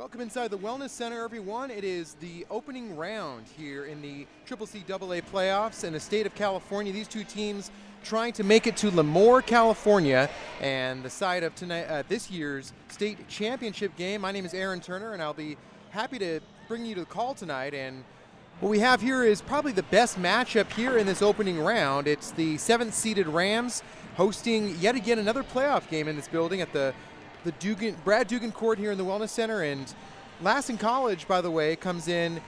Welcome inside the Wellness Center, everyone. It is the opening round here in the CCCAA playoffs in the state of California. These two teams trying to make it to Lemoore, California, and the site of tonight, this year's state championship game. My name is Aaron Turner, and I'll be happy to bring you to the call tonight. And what we have here is probably the best matchup here in this opening round. It's the 7th-seeded Rams hosting yet again another playoff game in this building at the Brad Dugan Court here in the Wellness Center. And Lassen College, by the way, comes in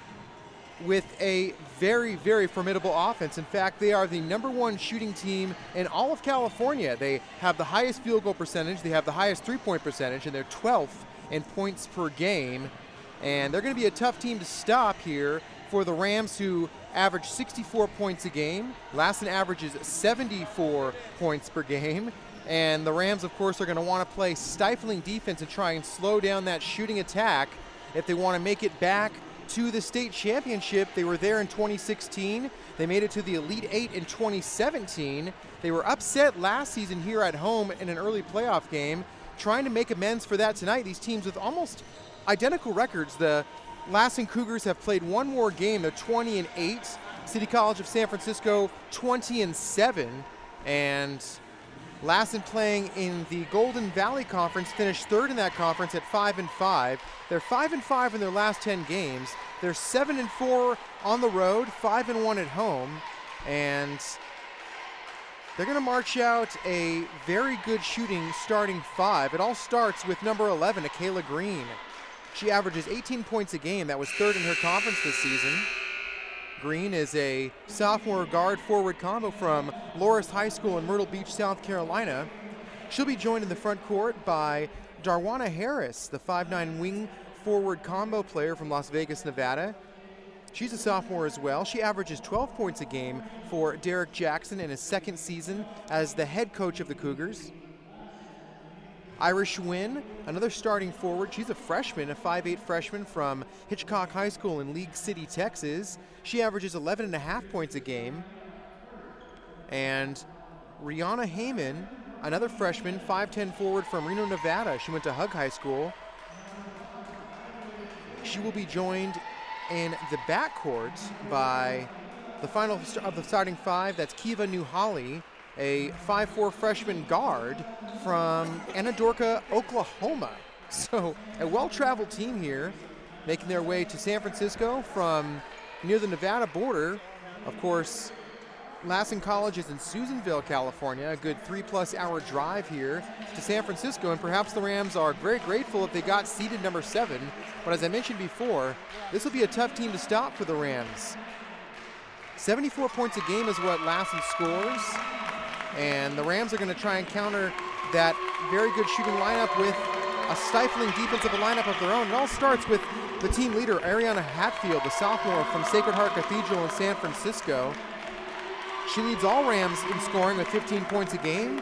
with a very, very formidable offense. In fact, they are the #1 shooting team in all of California. They have the highest field goal percentage, they have the highest three-point percentage, and they're 12th in points per game. And they're going to be a tough team to stop here for the Rams, who average 64 points a game. Lassen averages 74 points per game. And the Rams, of course, are going to want to play stifling defense and try and slow down that shooting attack if they want to make it back to the state championship. They were there in 2016. They made it to the Elite Eight in 2017. They were upset last season here at home in an early playoff game. Trying to make amends for that tonight. These teams with almost identical records. The Lassen Cougars have played one more game. They're 20-8. City College of San Francisco 20-7. And Lassen, playing in the Golden Valley Conference, finished third in that conference at 5-5. They're 5-5 in their last 10 games. They're 7-4 on the road, 5-1 at home, and they're going to march out a very good shooting starting five. It all starts with number 11, Akayla Green. She averages 18 points a game. That was third in her conference this season. Green is a sophomore guard-forward combo from Loris High School in Myrtle Beach, South Carolina. She'll be joined in the front court by Darwana Harris, the 5'9" wing forward combo player from Las Vegas, Nevada. She's a sophomore as well. She averages 12 points a game for Derek Jackson in his second season as the head coach of the Cougars. Irish Wynn, another starting forward. She's a freshman, a 5'8" freshman from Hitchcock High School in League City, Texas. She averages 11.5 points a game. And Rihanna Heyman, another freshman, 5'10" forward from Reno, Nevada. She went to Hug High School. She will be joined in the backcourt by the final of the starting five. That's Kiva Nuhali, a 5'4" freshman guard from Anadarko, Oklahoma. So a well-traveled team here, making their way to San Francisco from near the Nevada border. Of course, Lassen College is in Susanville, California, a good 3+ hour drive here to San Francisco, and perhaps the Rams are very grateful if they got seeded number 7. But as I mentioned before, this will be a tough team to stop for the Rams. 74 points a game is what Lassen scores. And the Rams are going to try and counter that very good shooting lineup with a stifling defensive lineup of their own. It all starts with the team leader, Ariana Hatfield, the sophomore from Sacred Heart Cathedral in San Francisco. She leads all Rams in scoring with 15 points a game.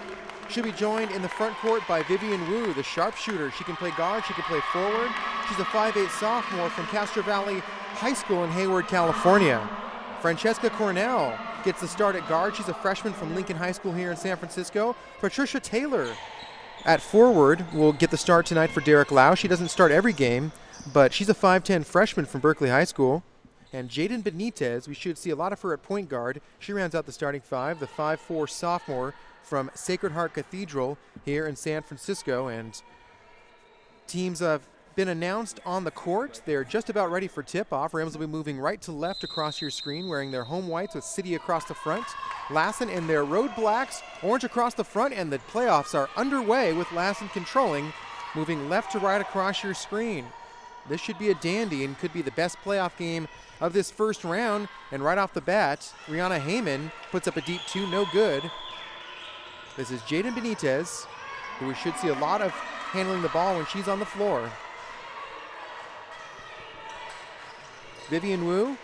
She'll be joined in the front court by Vivian Wu, the sharpshooter. She can play guard, she can play forward. She's a 5'8" sophomore from Castro Valley High School in Hayward, California. Francesca Cornell gets the start at guard. She's a freshman from Lincoln High School here in San Francisco. Patricia Taylor at forward will get the start tonight for Derek Lau. She doesn't start every game, but she's a 5'10" freshman from Berkeley High School. And Jaden Benitez, we should see a lot of her at point guard. She rounds out the starting five, the 5'4" sophomore from Sacred Heart Cathedral here in San Francisco. And teams have been announced on the court. They're just about ready for tip-off. Rams will be moving right to left across your screen, wearing their home whites with City across the front. Lassen in their road blacks, orange across the front, and the playoffs are underway with Lassen controlling, moving left to right across your screen. This should be a dandy and could be the best playoff game of this first round. And right off the bat, Rihanna Heyman puts up a deep two, no good. This is Jaden Benitez, who we should see a lot of handling the ball when she's on the floor. Vivian Wu,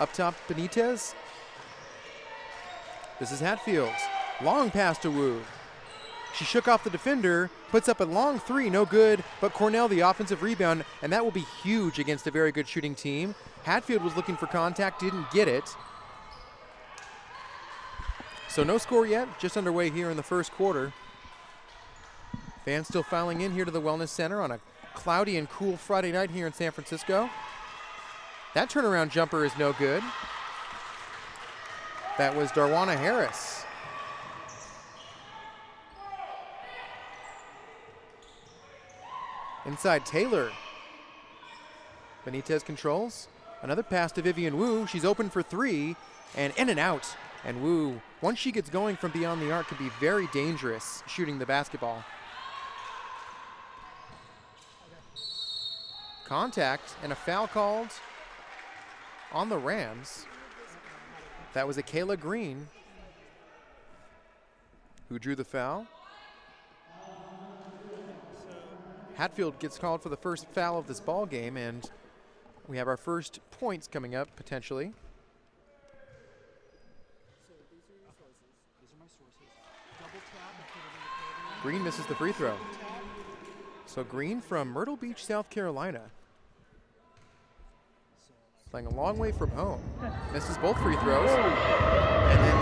up top Benitez. This is Hatfield. Long pass to Wu. She shook off the defender, puts up a long three, no good, but Cornell the offensive rebound, and that will be huge against a very good shooting team. Hatfield was looking for contact, didn't get it. So no score yet, just underway here in the first quarter. Fans still filing in here to the Wellness Center on a cloudy and cool Friday night here in San Francisco. That turnaround jumper is no good. That was Darwana Harris. Inside Taylor. Benitez controls. Another pass to Vivian Wu. She's open for three and in and out. And Wu, once she gets going from beyond the arc, can be very dangerous shooting the basketball. Contact and a foul called on the Rams. That was Akayla Green who drew the foul. Hatfield gets called for the first foul of this ball game, and we have our first points coming up potentially. Green misses the free throw. So Green from Myrtle Beach, South Carolina. Playing a long way from home. Misses both free throws. And then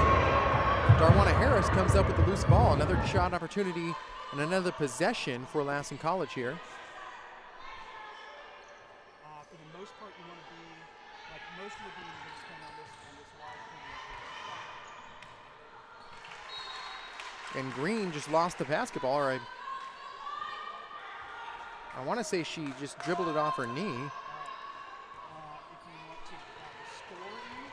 Darwana Harris comes up with the loose ball. Another shot opportunity and another possession for Lassen College here. For the most part, you want to be like most of the games are going to spend on this wide corner. And Green just lost the basketball, or I want to say she just dribbled it off her knee. If you want to score in,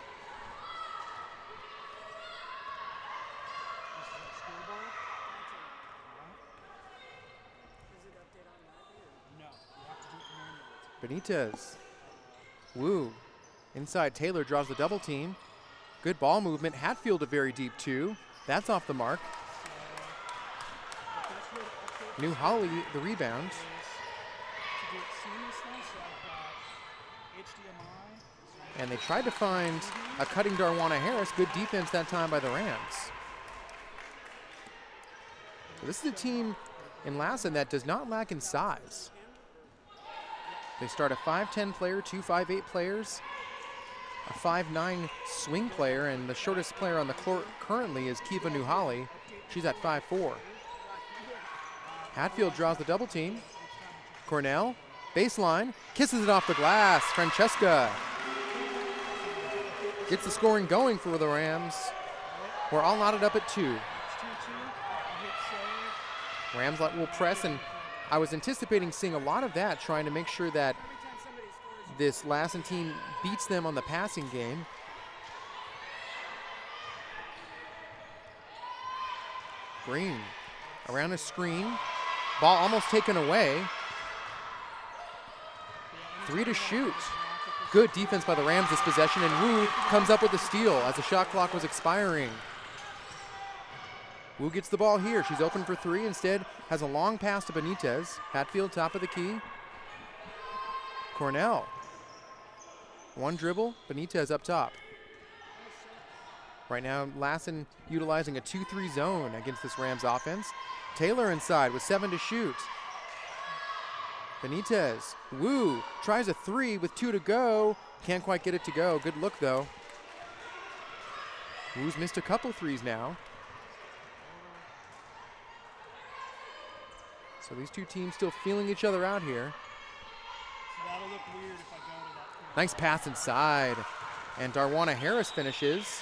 this is a scoreboard. No, you have to do it manually. Benitez. Wu. Inside Taylor draws the double team. Good ball movement. Hatfield a very deep two. That's off the mark. New Holly the rebound. And they tried to find a cutting Darwana Harris. Good defense that time by the Rams. So this is a team in Lassen that does not lack in size. They start a 5'10 player, 2 5'8 players, a 5'9 swing player, and the shortest player on the court currently is Kiva Nuhali. She's at 5'4. Hatfield draws the double team. Cornell, baseline, kisses it off the glass. Francesca gets the scoring going for the Rams. We're all knotted up at 2. Rams will press, and I was anticipating seeing a lot of that, trying to make sure that this Lassen team beats them on the passing game. Green around a screen. Ball almost taken away. 3 to shoot. Good defense by the Rams this possession, and Wu comes up with a steal as the shot clock was expiring. Wu gets the ball here. She's open for 3. Instead, has a long pass to Benitez. Hatfield, top of the key. Cornell. One dribble. Benitez up top. Right now, Lassen utilizing a 2-3 zone against this Rams offense. Taylor inside with 7 to shoot. Benitez. Wu tries a 3 with 2 to go. Can't quite get it to go. Good look, though. Wu's missed a couple threes now. So these two teams still feeling each other out here. So that'll look weird if I go to that. Nice pass inside. And Darwana Harris finishes.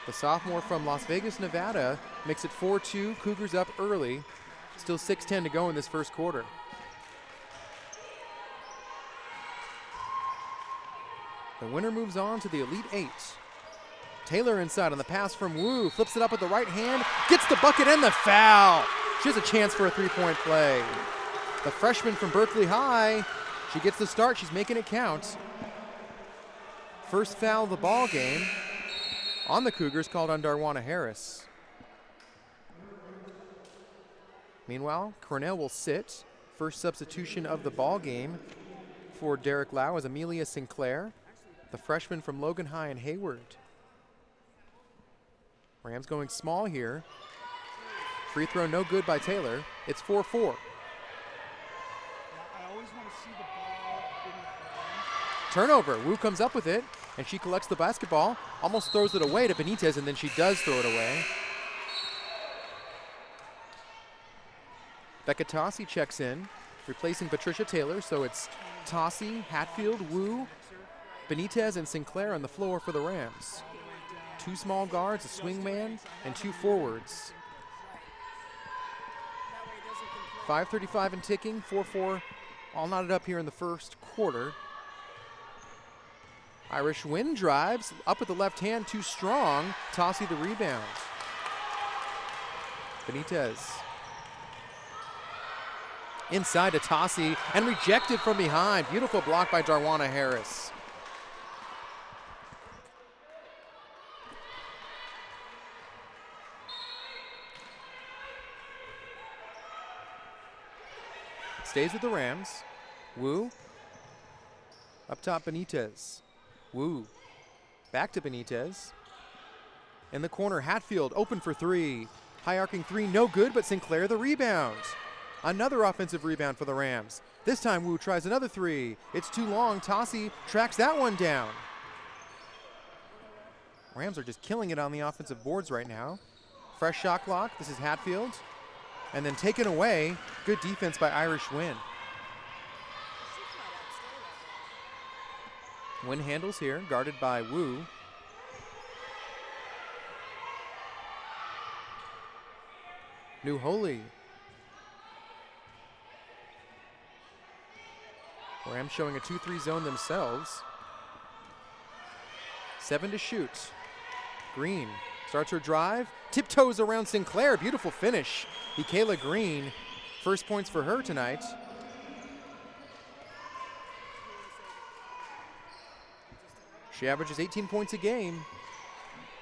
The sophomore from Las Vegas, Nevada, makes it 4-2. Cougars up early. Still 6:10 to go in this first quarter. The winner moves on to the Elite 8. Taylor inside on the pass from Wu. Flips it up with the right hand. Gets the bucket and the foul. She has a chance for a 3-point play. The freshman from Berkeley High. She gets the start. She's making it count. First foul of the ball game on the Cougars, called on Darwana Harris. Meanwhile, Cornell will sit. First substitution of the ball game for Derek Lau is Amelia Sinclair, the freshman from Logan High in Hayward. Rams going small here. Free throw no good by Taylor. It's 4-4. I always want to see the ball in the Turnover. Wu comes up with it, and she collects the basketball, almost throws it away to Benitez, and then she does throw it away. Becca Tossi checks in replacing Patricia Taylor. So it's Tossie, Hatfield, Wu, Benitez, and Sinclair on the floor for the Rams. 2 small guards, a swingman, and 2 forwards. 5:35 and ticking, 4-4 all knotted up here in the first quarter. Irish Wind drives, up with the left hand, too strong. Tossie the rebound. Benitez. Inside to Tossie, and rejected from behind. Beautiful block by Darwana Harris. Stays with the Rams. Wu. Up top, Benitez. Wu. Back to Benitez. In the corner, Hatfield open for 3. High arcing 3, no good, but Sinclair the rebound. Another offensive rebound for the Rams. This time Wu tries another 3. It's too long. Tossie tracks that one down. Rams are just killing it on the offensive boards right now. Fresh shot clock. This is Hatfield. And then taken away. Good defense by Irish Wind. Wind handles here, guarded by Wu. New Holy. Rams showing a 2-3 zone themselves. 7 to shoot. Green starts her drive, tiptoes around Sinclair. Beautiful finish. Michaela Green, first points for her tonight. She averages 18 points a game.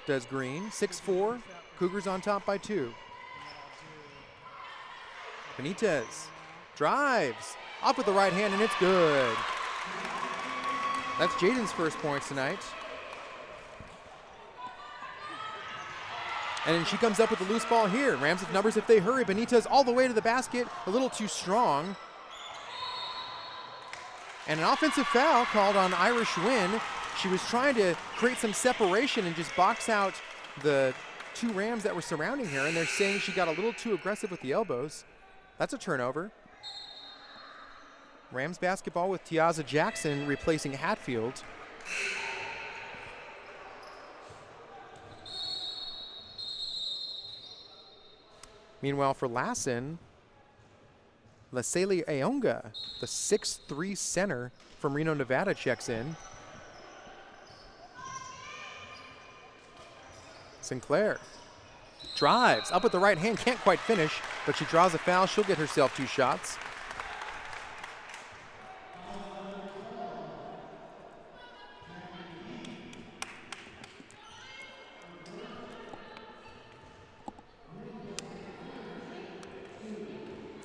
Does Green. 6-4. Cougars on top by 2. Benitez drives. Up with the right hand, and it's good. That's Jaden's first points tonight. And then she comes up with the loose ball here. Rams with numbers if they hurry. Benitez all the way to the basket, a little too strong. And an offensive foul called on Irish Wind. She was trying to create some separation and just box out the 2 Rams that were surrounding her, and they're saying she got a little too aggressive with the elbows. That's a turnover. Rams basketball with Tiaza Jackson replacing Hatfield. Meanwhile, for Lassen, Laseli Aonga, the 6'3" center from Reno, Nevada, checks in. Sinclair drives up with the right hand, can't quite finish, but she draws a foul. She'll get herself 2 shots.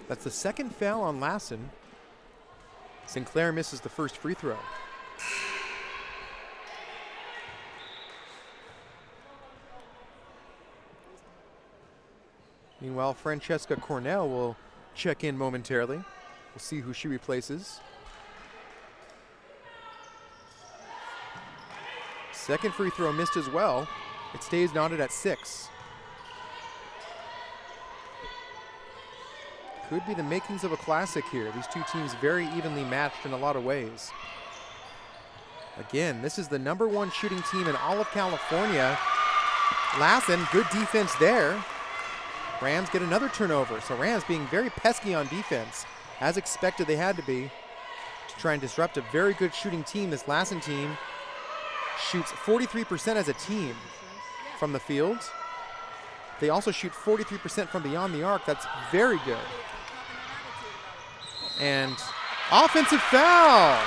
That's the second foul on Lassen. Sinclair misses the first free throw. Meanwhile, Francesca Cornell will check in momentarily. We'll see who she replaces. Second free throw missed as well. It stays knotted at 6. Could be the makings of a classic here. These 2 teams very evenly matched in a lot of ways. Again, this is the #1 shooting team in all of California. Lassen, good defense there. Rams get another turnover. So Rams being very pesky on defense. As expected, they had to be to try and disrupt a very good shooting team. This Lassen team shoots 43% as a team from the field. They also shoot 43% from beyond the arc. That's very good. And offensive foul.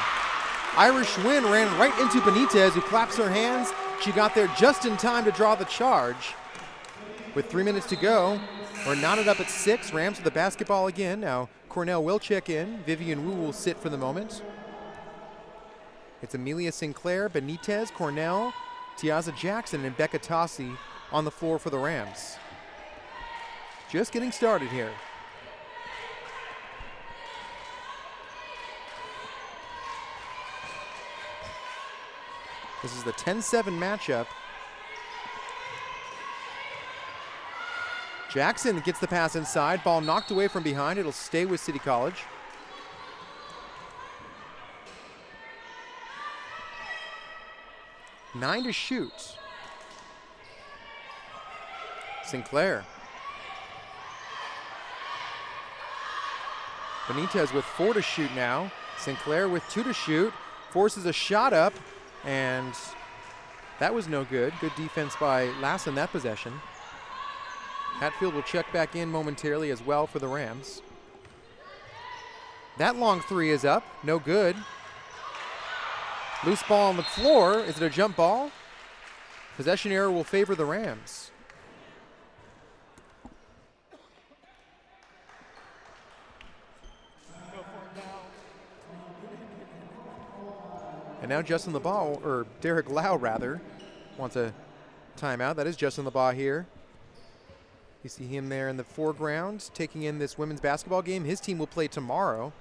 Irish Wind ran right into Benitez, who claps her hands. She got there just in time to draw the charge. With 3 minutes to go, we're knotted up at 6. Rams with the basketball again. Now Cornell will check in. Vivian Wu will sit for the moment. It's Amelia Sinclair, Benitez, Cornell, Tiaza Jackson, and Becca Tossie on the floor for the Rams. Just getting started here. This is the 10-7 matchup. Jackson gets the pass inside. Ball knocked away from behind. It'll stay with City College. 9 to shoot. Sinclair. Benitez with 4 to shoot now. Sinclair with 2 to shoot. Forces a shot up, and that was no good. Good defense by Lassen that possession. Hatfield will check back in momentarily as well for the Rams. That long 3 is up, no good. Loose ball on the floor. Is it a jump ball? Possession error will favor the Rams. And now Justin LeBaugh, or Derek Lau rather, wants a timeout. That is Justin LeBaugh here. You see him there in the foreground taking in this women's basketball game. His team will play tomorrow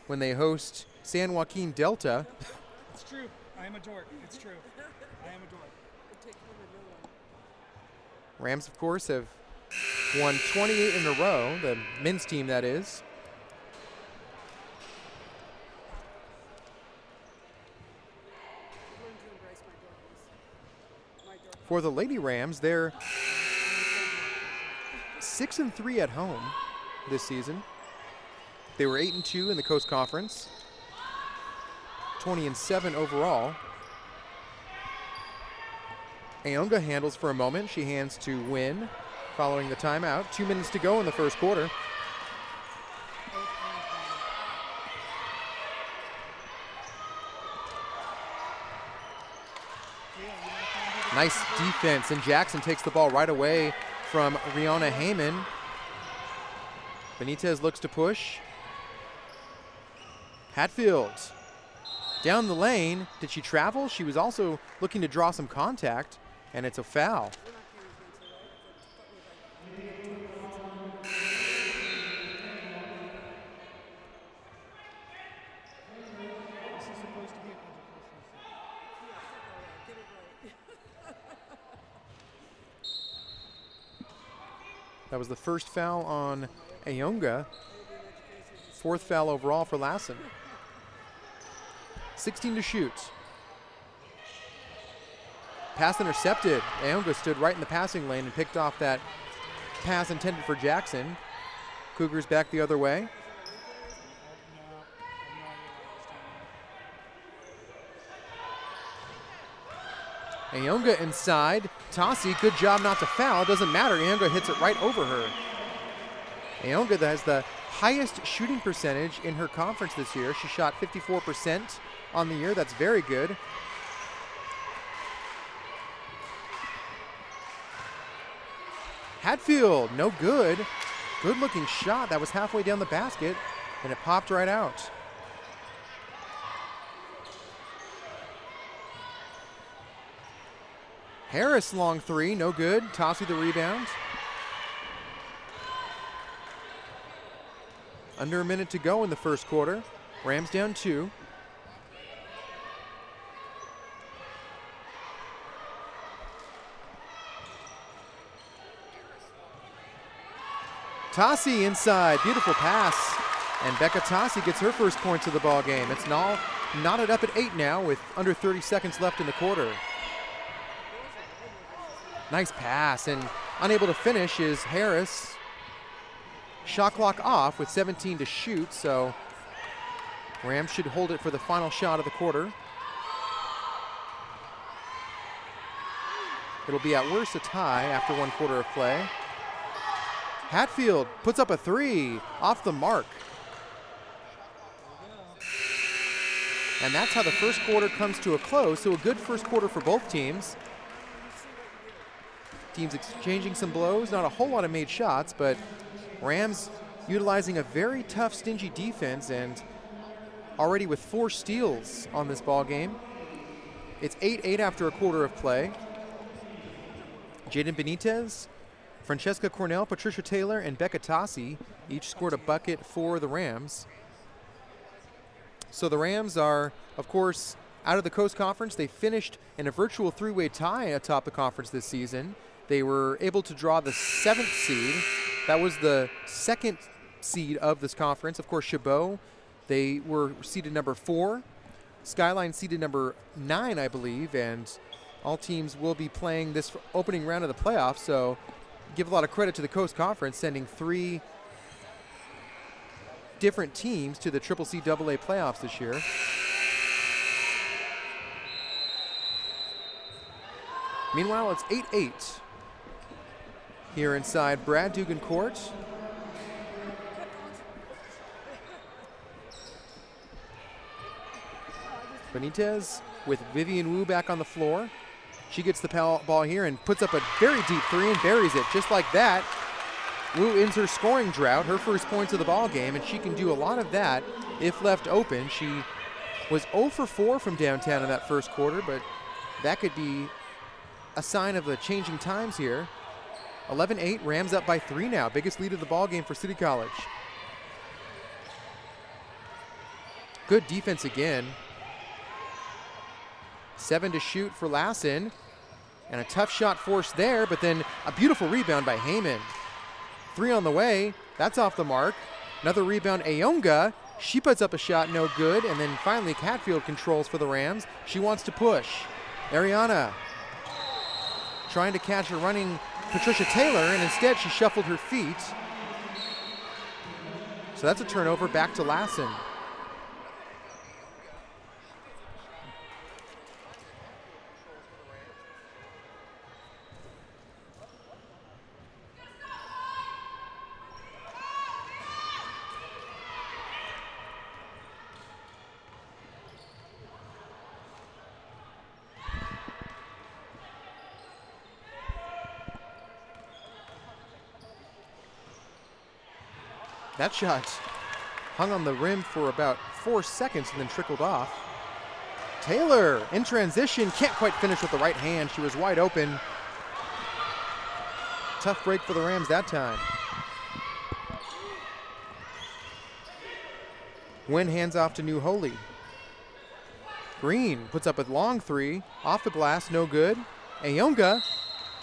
when they host San Joaquin Delta. It's true. I am a dork. It's true. I am a dork. Rams, of course, have won 28 in a row, the men's team that is. For the Lady Rams, they're 6-3 at home this season. They were 8-2 in the Coast Conference, 20-7 overall. Ayonga handles for a moment. She hands to Wynn following the timeout. 2 minutes to go in the first quarter. Nice defense, and Jackson takes the ball right away from Rihanna Heyman. Benitez looks to push. Hatfield down the lane. Did she travel? She was also looking to draw some contact, and it's a foul. That was the first foul on Ayonga. 4th foul overall for Lassen. 16 to shoot. Pass intercepted. Ayonga stood right in the passing lane and picked off that pass intended for Jackson. Cougars back the other way. Ayonga inside. Tossi, good job not to foul. Doesn't matter. Ayonga hits it right over her. Ayonga has the highest shooting percentage in her conference this year. She shot 54% on the year. That's very good. Hatfield, no good. Good looking shot. That was halfway down the basket, and it popped right out. Harris, long 3, no good. Tossi the rebound. Under a minute to go in the first quarter. Rams down 2. Tossi inside, beautiful pass. And Becca Tossi gets her first points of the ball game. It's now knotted up at 8 now with under 30 seconds left in the quarter. Nice pass, and unable to finish is Harris. Shot clock off with 17 to shoot, so Rams should hold it for the final shot of the quarter. It'll be at worst a tie after 1 quarter of play. Hatfield puts up a 3 off the mark. And that's how the first quarter comes to a close, so a good first quarter for both teams. Teams exchanging some blows, not a whole lot of made shots, but Rams utilizing a very tough, stingy defense, and already with 4 steals on this ball game. It's 8-8 after a quarter of play. Jaden Benitez, Francesca Cornell, Patricia Taylor, and Becca Tossi each scored a bucket for the Rams. So the Rams are, of course, out of the Coast Conference. They finished in a virtual 3-way tie atop the conference this season. They were able to draw the 7th seed. That was the 2nd seed of this conference. Of course, Chabot, they were seeded number 4. Skyline seeded number 9, I believe, and All teams will be playing this opening round of the playoffs, so give a lot of credit to the Coast Conference, sending 3 different teams to the CCSF playoffs this year. Meanwhile, it's 8-8 here inside Brad Dugan Court. Benitez with Vivian Wu back on the floor. She gets the ball here and puts up a very deep 3 and buries it. Just like that, Wu ends her scoring drought, her first points of the ball game, and she can do a lot of that if left open. She was 0 for 4 from downtown in that first quarter, but that could be a sign of the changing times here. 11-8, Rams up by 3 now. Biggest lead of the ball game for City College. Good defense again. 7 to shoot for Lassen. And a tough shot forced there, but then a beautiful rebound by Heyman. 3 on the way. That's off the mark. Another rebound, Ayonga. She puts up a shot, no good. And then finally, Catfield controls for the Rams. She wants to push. Ariana trying to catch a running Patricia Taylor, and instead she shuffled her feet. So that's a turnover back to Lassen. That shot hung on the rim for about 4 seconds and then trickled off. Taylor in transition, can't quite finish with the right hand. She was wide open. Tough break for the Rams that time. Wynn hands off to New Holy. Green puts up a long 3, off the glass, no good. Ayonga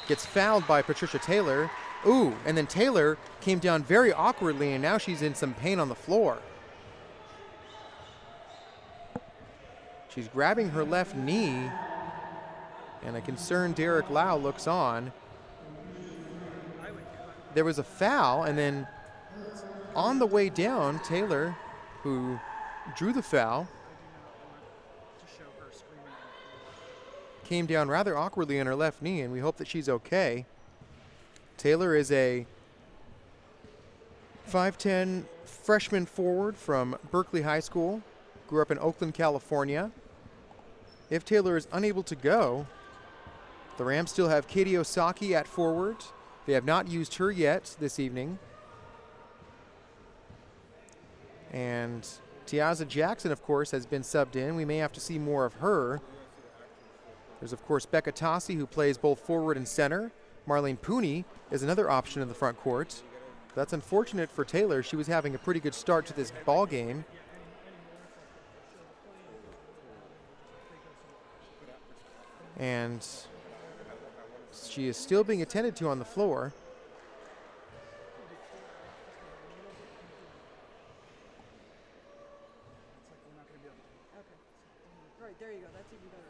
gets fouled by Patricia Taylor. Ooh, and then Taylor came down very awkwardly, and now she's in some pain on the floor. She's grabbing her left knee, and a concerned Derek Lau looks on. There was a foul, and then on the way down, Taylor, who drew the foul, came down rather awkwardly on her left knee, and we hope that she's okay. Taylor is a 5'10" freshman forward from Berkeley High School, grew up in Oakland, California. If Taylor is unable to go, the Rams still have Katie Osaki at forward. They have not used her yet this evening. And Tiaza Jackson, of course, has been subbed in. We may have to see more of her. There's, of course, Becca Tossi, who plays both forward and center. Marlene Pooney is another option in the front court. That's unfortunate for Taylor. She was having a pretty good start to this ball game. And she is still being attended to on the floor. Right, there you go. That's even better.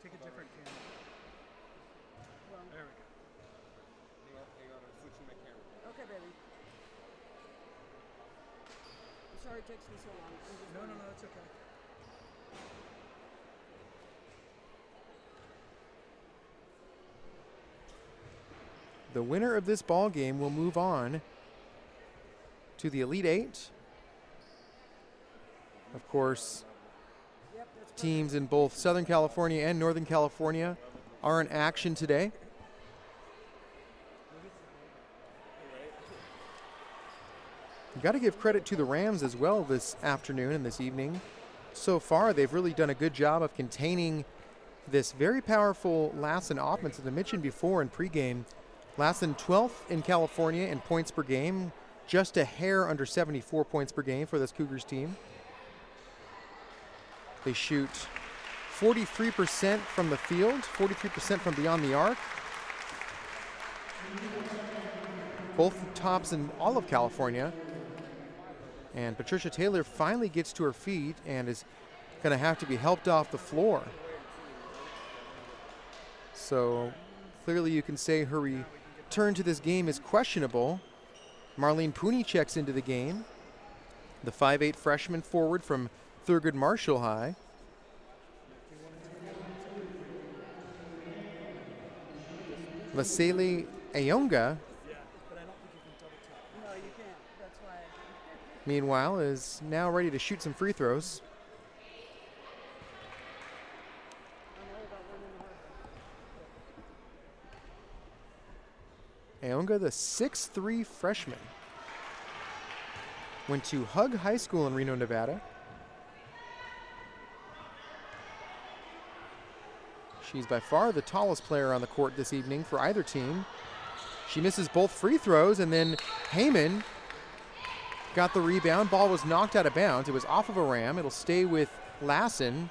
Take a different camera. Well, there we go. Hang on, I'm switching my camera. Okay, baby. I'm sorry it takes me so long. No, it's okay. The winner of this ball game will move on to the Elite Eight. Of course, teams in both Southern California and Northern California are in action today. You got to give credit to the Rams as well this afternoon and this evening. So far, they've really done a good job of containing this very powerful Lassen offense. As I mentioned before in pregame, Lassen 12th in California in points per game, just a hair under 74 points per game for this Cougars team. They shoot 43% from the field, 43% from beyond the arc. both tops in all of California. And Patricia Taylor finally gets to her feet and is going to have to be helped off the floor. So clearly you can say her return to this game is questionable. Marlene Pooney checks into the game, the 5'8" freshman forward from Thurgood Marshall High. Lasele Ayonga, meanwhile, is now ready to shoot some free throws. Ayonga, the 6'3" freshman, went to Hug High School in Reno, Nevada. She's by far the tallest player on the court this evening for either team. She misses both free throws, and then Heyman got the rebound. Ball was knocked out of bounds. It was off of a ram. It'll stay with Lassen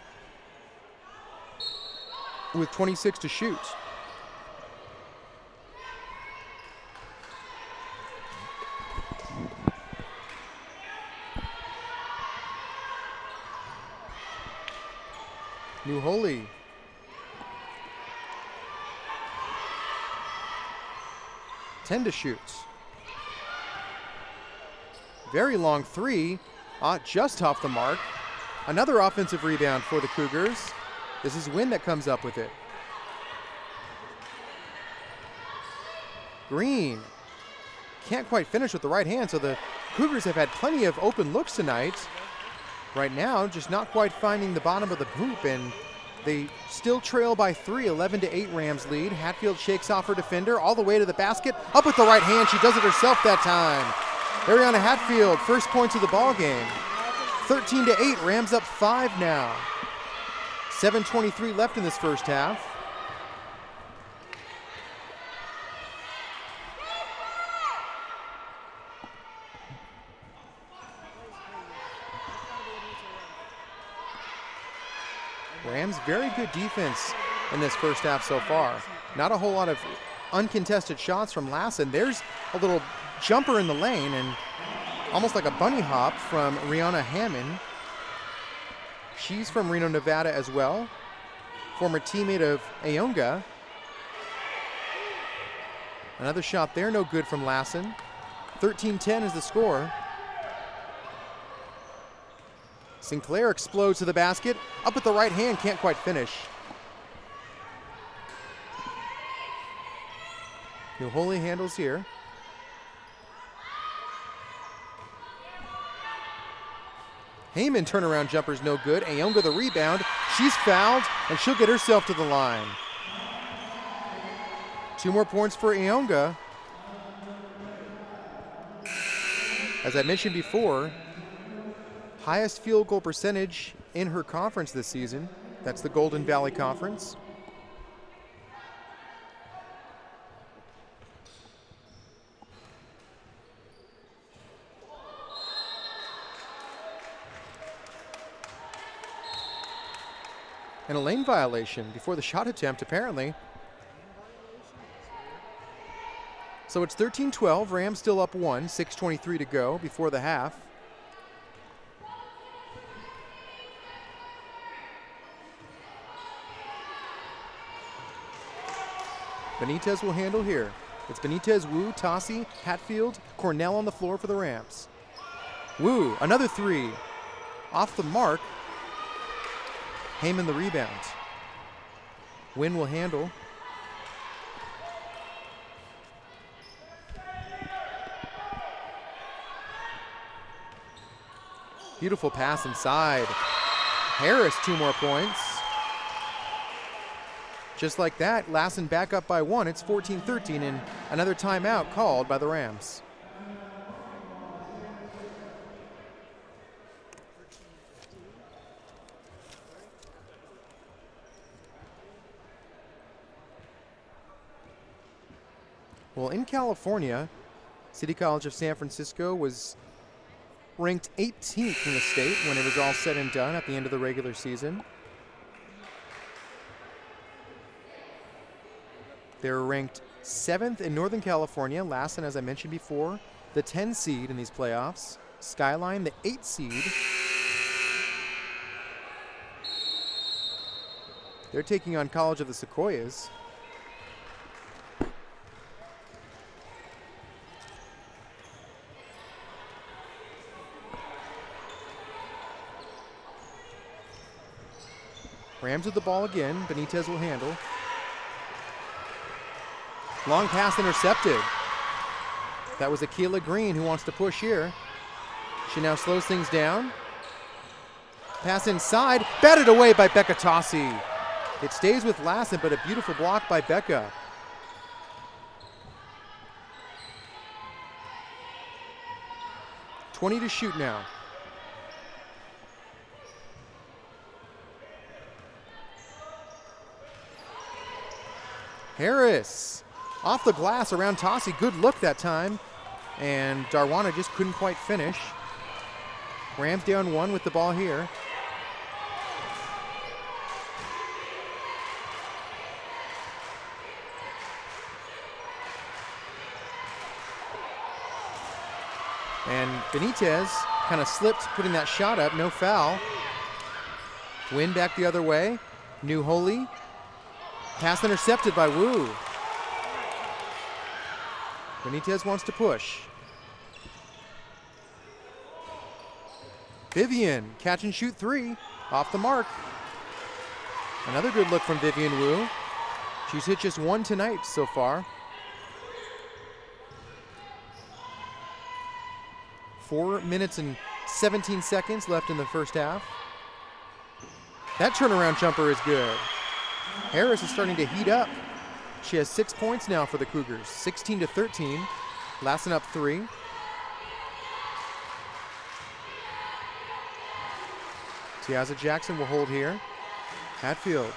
with 26 to shoot. New Holy. Ten to shoot. Very long three, just off the mark. Another offensive rebound for the Cougars. This is Wynn that comes up with it. Green can't quite finish with the right hand, so the Cougars have had plenty of open looks tonight. Right now, just not quite finding the bottom of the hoop, and they still trail by 3, 11-8 Rams lead. Hatfield shakes off her defender all the way to the basket. Up with the right hand, she does it herself that time. Ariana Hatfield, first points of the ball game. 13-8, Rams up 5 now. 7:23 left in this first half. Rams, very good defense in this first half so far. Not a whole lot of uncontested shots from Lassen. There's a little jumper in the lane and almost like a bunny hop from Rihanna Hammond. She's from Reno, Nevada as well. Former teammate of Ayonga. Another shot there, no good from Lassen. 13-10 is the score. Sinclair explodes to the basket. Up with the right hand, can't quite finish. New Holy handles here. Heyman turnaround jumper's no good. Ayonga the rebound. She's fouled, and she'll get herself to the line. 2 more points for Ayonga. As I mentioned before, highest field goal percentage in her conference this season. That's the Golden Valley Conference. And a lane violation before the shot attempt, apparently. So it's 13-12, Rams still up 1, 6:23 to go before the half. Benitez will handle here. It's Benitez, Wu, Tossi, Hatfield, Cornell on the floor for the Rams. Wu, another 3. Off the mark. Heyman the rebound. Wynn will handle. Beautiful pass inside. Harris, 2 more points. Just like that, Lassen back up by 1. It's 14-13 and another timeout called by the Rams. Well, in California, City College of San Francisco was ranked 18th in the state when it was all said and done at the end of the regular season. They were ranked 7th in Northern California. Lassen, as I mentioned before, the 10 seed in these playoffs. Skyline, the 8 seed. They're taking on College of the Sequoias. Rams with the ball again. Benitez will handle. Long pass intercepted. That was Akila Green who wants to push here. She now slows things down. Pass inside, batted away by Becca Tossi. It stays with Lassen, but a beautiful block by Becca. .20 to shoot now. Harris off the glass around Tossi. Good look that time. And Darwana just couldn't quite finish. Rams down 1 with the ball here. And Benitez kind of slipped putting that shot up. No foul. Win back the other way. New Holy. Pass intercepted by Wu. Benitez wants to push. Vivian, catch and shoot 3, off the mark. Another good look from Vivian Wu. She's hit just 1 tonight so far. 4 minutes and 17 seconds left in the first half. That turnaround jumper is good. Harris is starting to heat up. She has 6 points now for the Cougars, 16 to 13. Lassen up 3. Tiaza Jackson will hold here. Hatfield.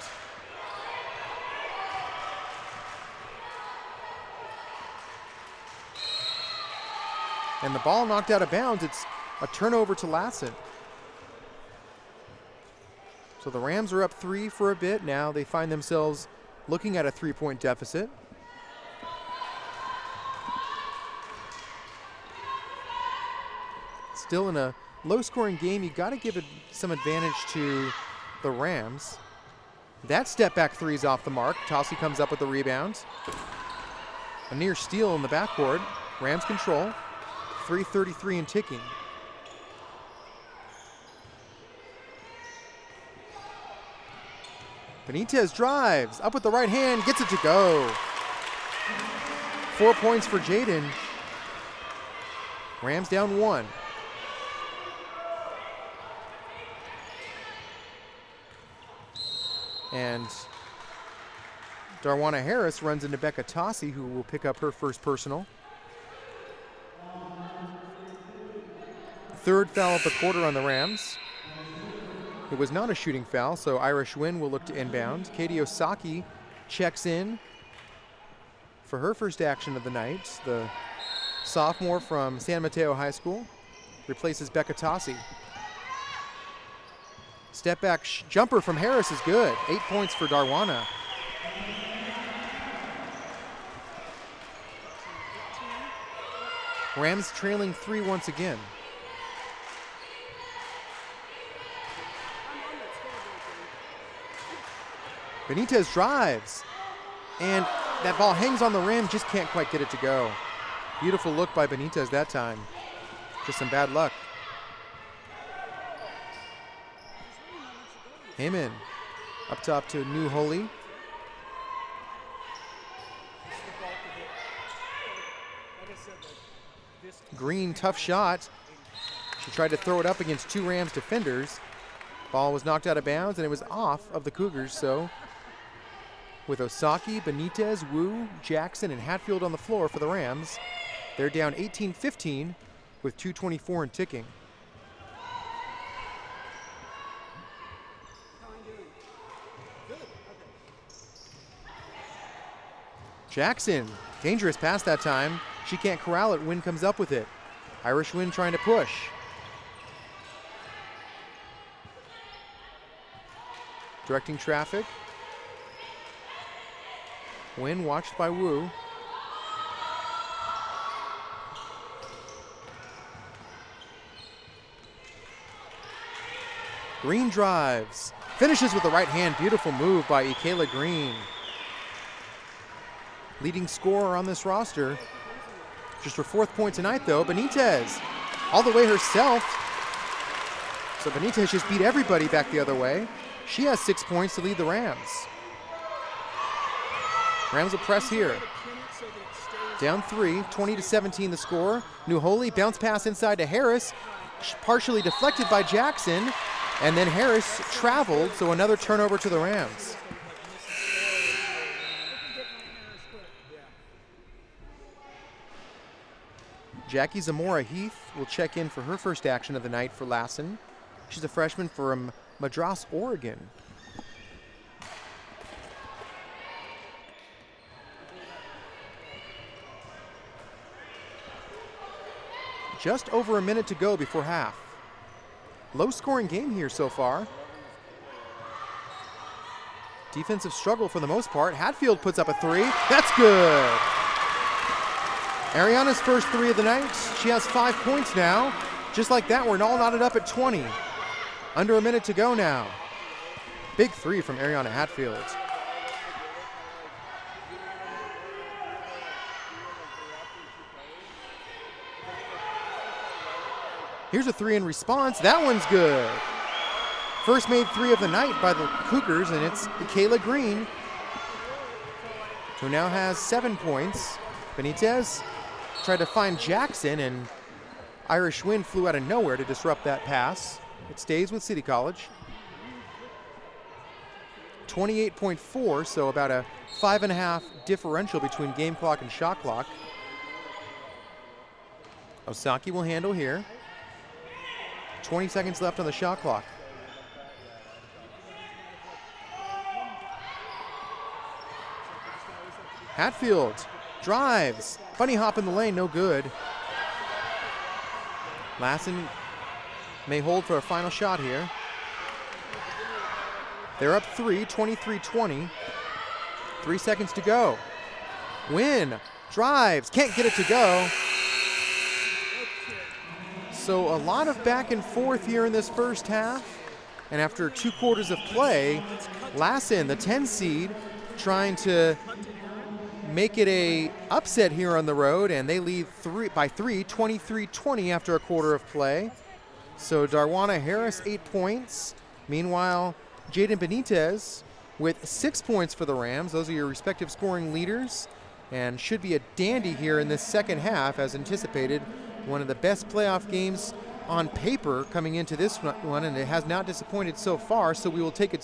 And the ball knocked out of bounds. It's a turnover to Lassen. So the Rams are up 3 for a bit. Now they find themselves looking at a 3-point deficit. Still in a low-scoring game, you got to give it some advantage to the Rams. That step-back 3 is off the mark. Tossi comes up with the rebound. A near steal in the backboard. Rams control. 3:33 and ticking. Benitez drives, up with the right hand, gets it to go. 4 points for Jaden. Rams down 1. And Darwana Harris runs into Becca Tossi, who will pick up her first personal. 3rd foul of the quarter on the Rams. It was not a shooting foul, so Ira Schwinn will look to inbound. Katie Osaki checks in for her first action of the night. The sophomore from San Mateo High School replaces Becca Tossi. Step back jumper from Harris is good. 8 points for Darwana. Rams trailing 3 once again. Benitez drives, and that ball hangs on the rim, just can't quite get it to go. Beautiful look by Benitez that time. Just some bad luck. Heyman up top to New Holy. Green, tough shot. She tried to throw it up against 2 Rams defenders. Ball was knocked out of bounds, and it was off of the Cougars, so with Osaki, Benitez, Wu, Jackson, and Hatfield on the floor for the Rams, they're down 18-15 with 2:24 and ticking. Jackson, dangerous pass that time. She can't corral it. Wynn comes up with it. Irish Wynn trying to push. Directing traffic. Wynn watched by Wu. Green drives. Finishes with the right hand. Beautiful move by Ikayla Green. Leading scorer on this roster. Just her 4th point tonight, though. Benitez all the way herself. So Benitez just beat everybody back the other way. She has 6 points to lead the Rams. Rams will press here. Down 3, 20-17 the score. New Holy bounce pass inside to Harris. Partially deflected by Jackson. And then Harris traveled, so another turnover to the Rams. Jackie Zamora Heath will check in for her first action of the night for Lassen. She's a freshman from Madras, Oregon. Just over a minute to go before half. Low scoring game here so far. Defensive struggle for the most part. Hatfield puts up a 3. That's good. Ariana's first 3 of the night. She has 5 points now. Just like that, we're all knotted up at 20. Under a minute to go now. Big 3 from Ariana Hatfield. Here's a 3 in response. That one's good. First made 3 of the night by the Cougars, and it's Ikayla Green, who now has 7 points. Benitez tried to find Jackson, and Irish wind flew out of nowhere to disrupt that pass. It stays with City College. 28.4, so about a 5.5 differential between game clock and shot clock. Osaki will handle here. 20 seconds left on the shot clock. Hatfield drives. Bunny hop in the lane, no good. Lassen may hold for a final shot here. They're up 3, 23-20. 3 seconds to go. Win drives, can't get it to go. So a lot of back and forth here in this first half. And after 2 quarters of play, Lassen, the 10 seed, trying to make it a upset here on the road, and they lead by 3, 23-20 after a quarter of play. So Darwana Harris, 8 points. Meanwhile, Jaden Benitez with 6 points for the Rams. Those are your respective scoring leaders, and should be a dandy here in this second half as anticipated. One of the best playoff games on paper coming into this one, and it has not disappointed so far. So we will take a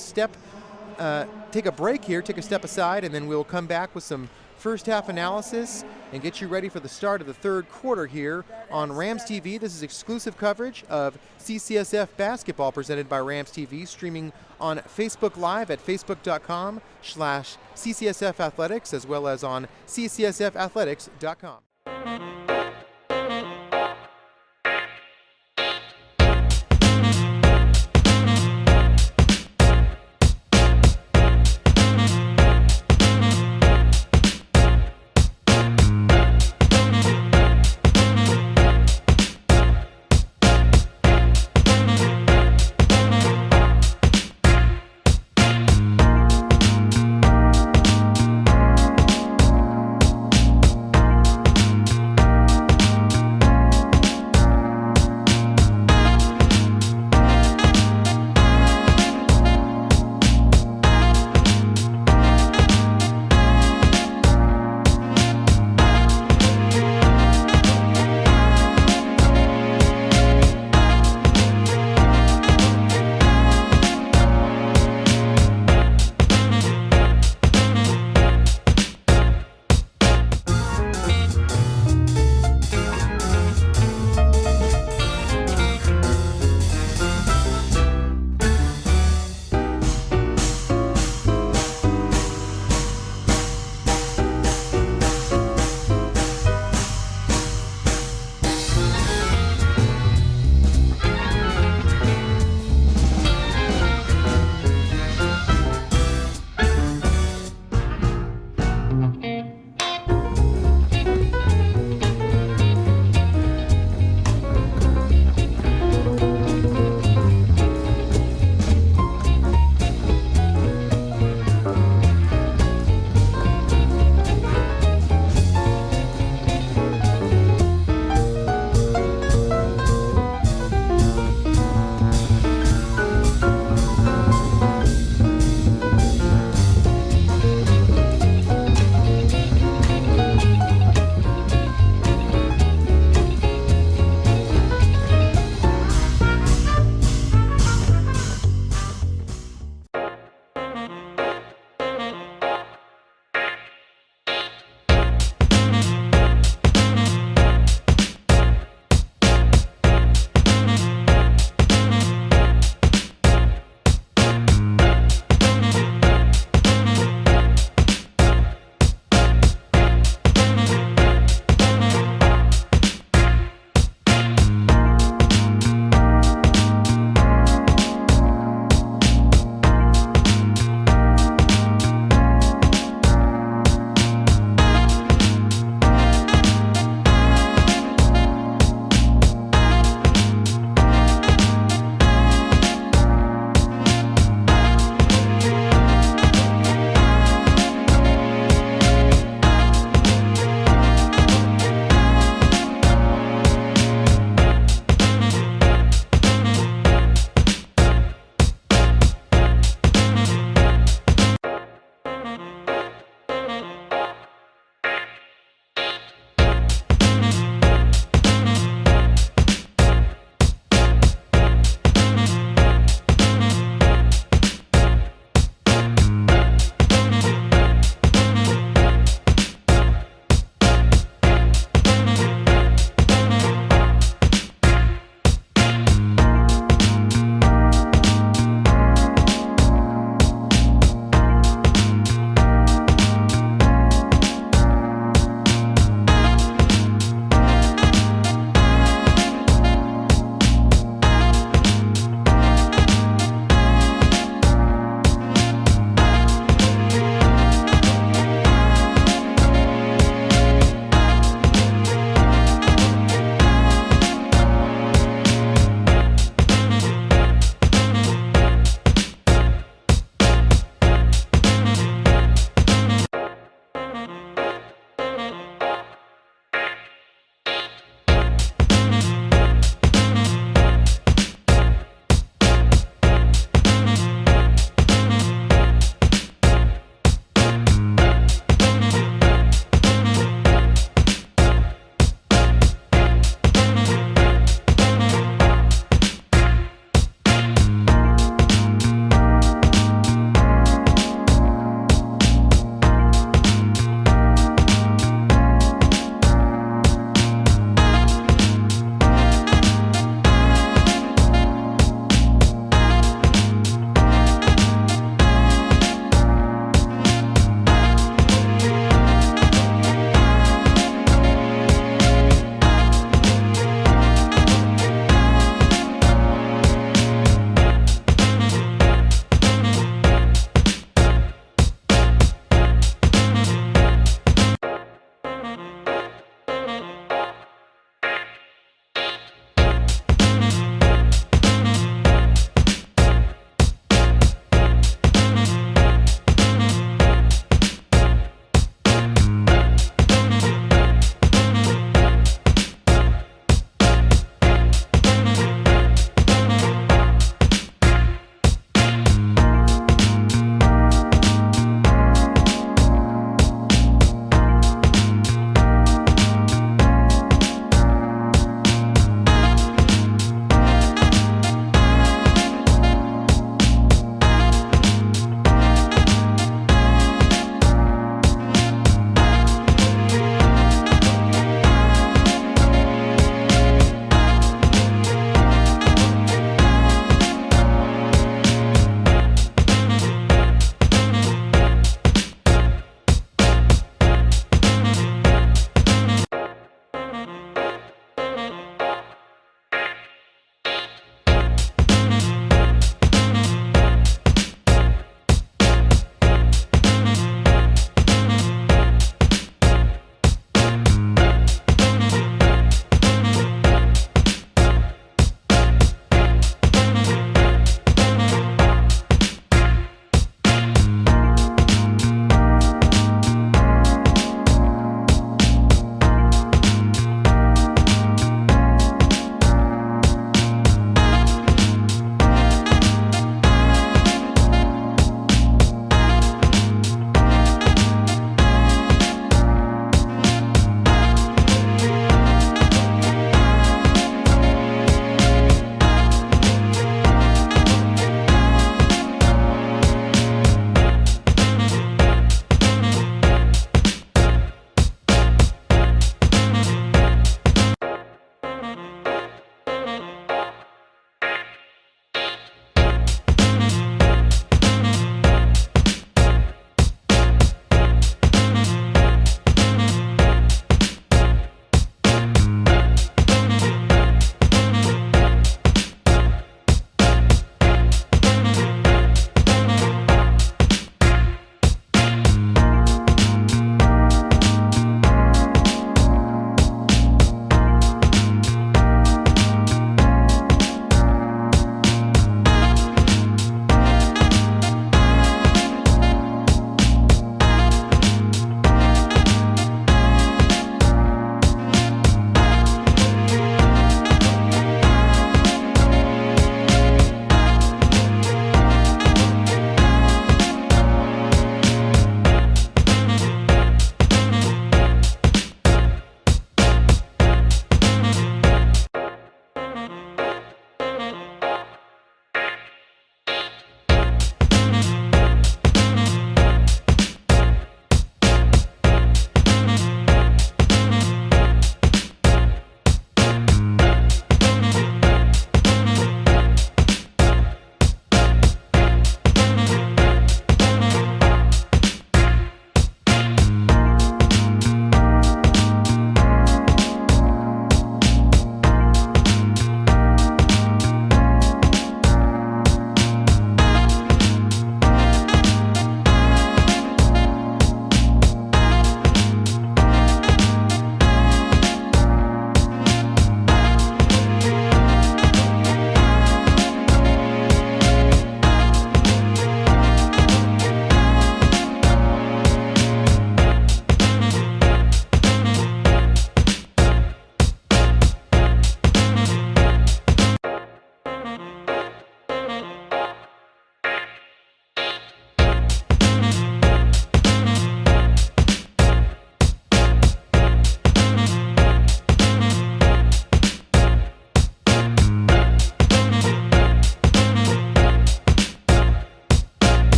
break here, take a step aside, and then we'll come back with some first half analysis and get you ready for the start of the third quarter here on Rams TV. This is exclusive coverage of CCSF basketball presented by Rams TV, streaming on Facebook Live at facebook.com/CCSF Athletics, as well as on ccsfathletics.com.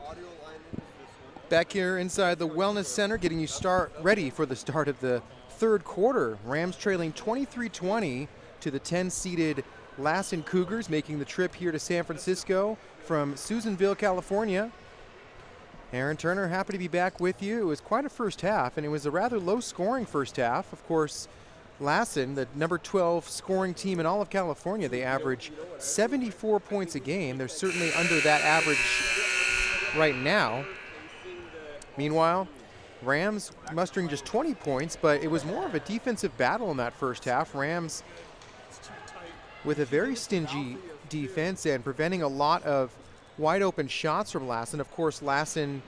audio line in is this one. Back here inside the Wellness Center, getting you ready for the start of the third quarter. Rams trailing 23-20 to the 10-seeded Lassen Cougars, making the trip here to San Francisco from Susanville, California. Aaron Turner, happy to be back with you. It was quite a first half, and it was a rather low-scoring first half. Of course, Lassen, the number 12 scoring team in all of California, they average 74 points a game. They're certainly under that average right now. Meanwhile, Rams mustering just 20 points, but it was more of a defensive battle in that first half. Rams with a very stingy defense and preventing a lot of wide open shots from Lassen. Of course, Lassen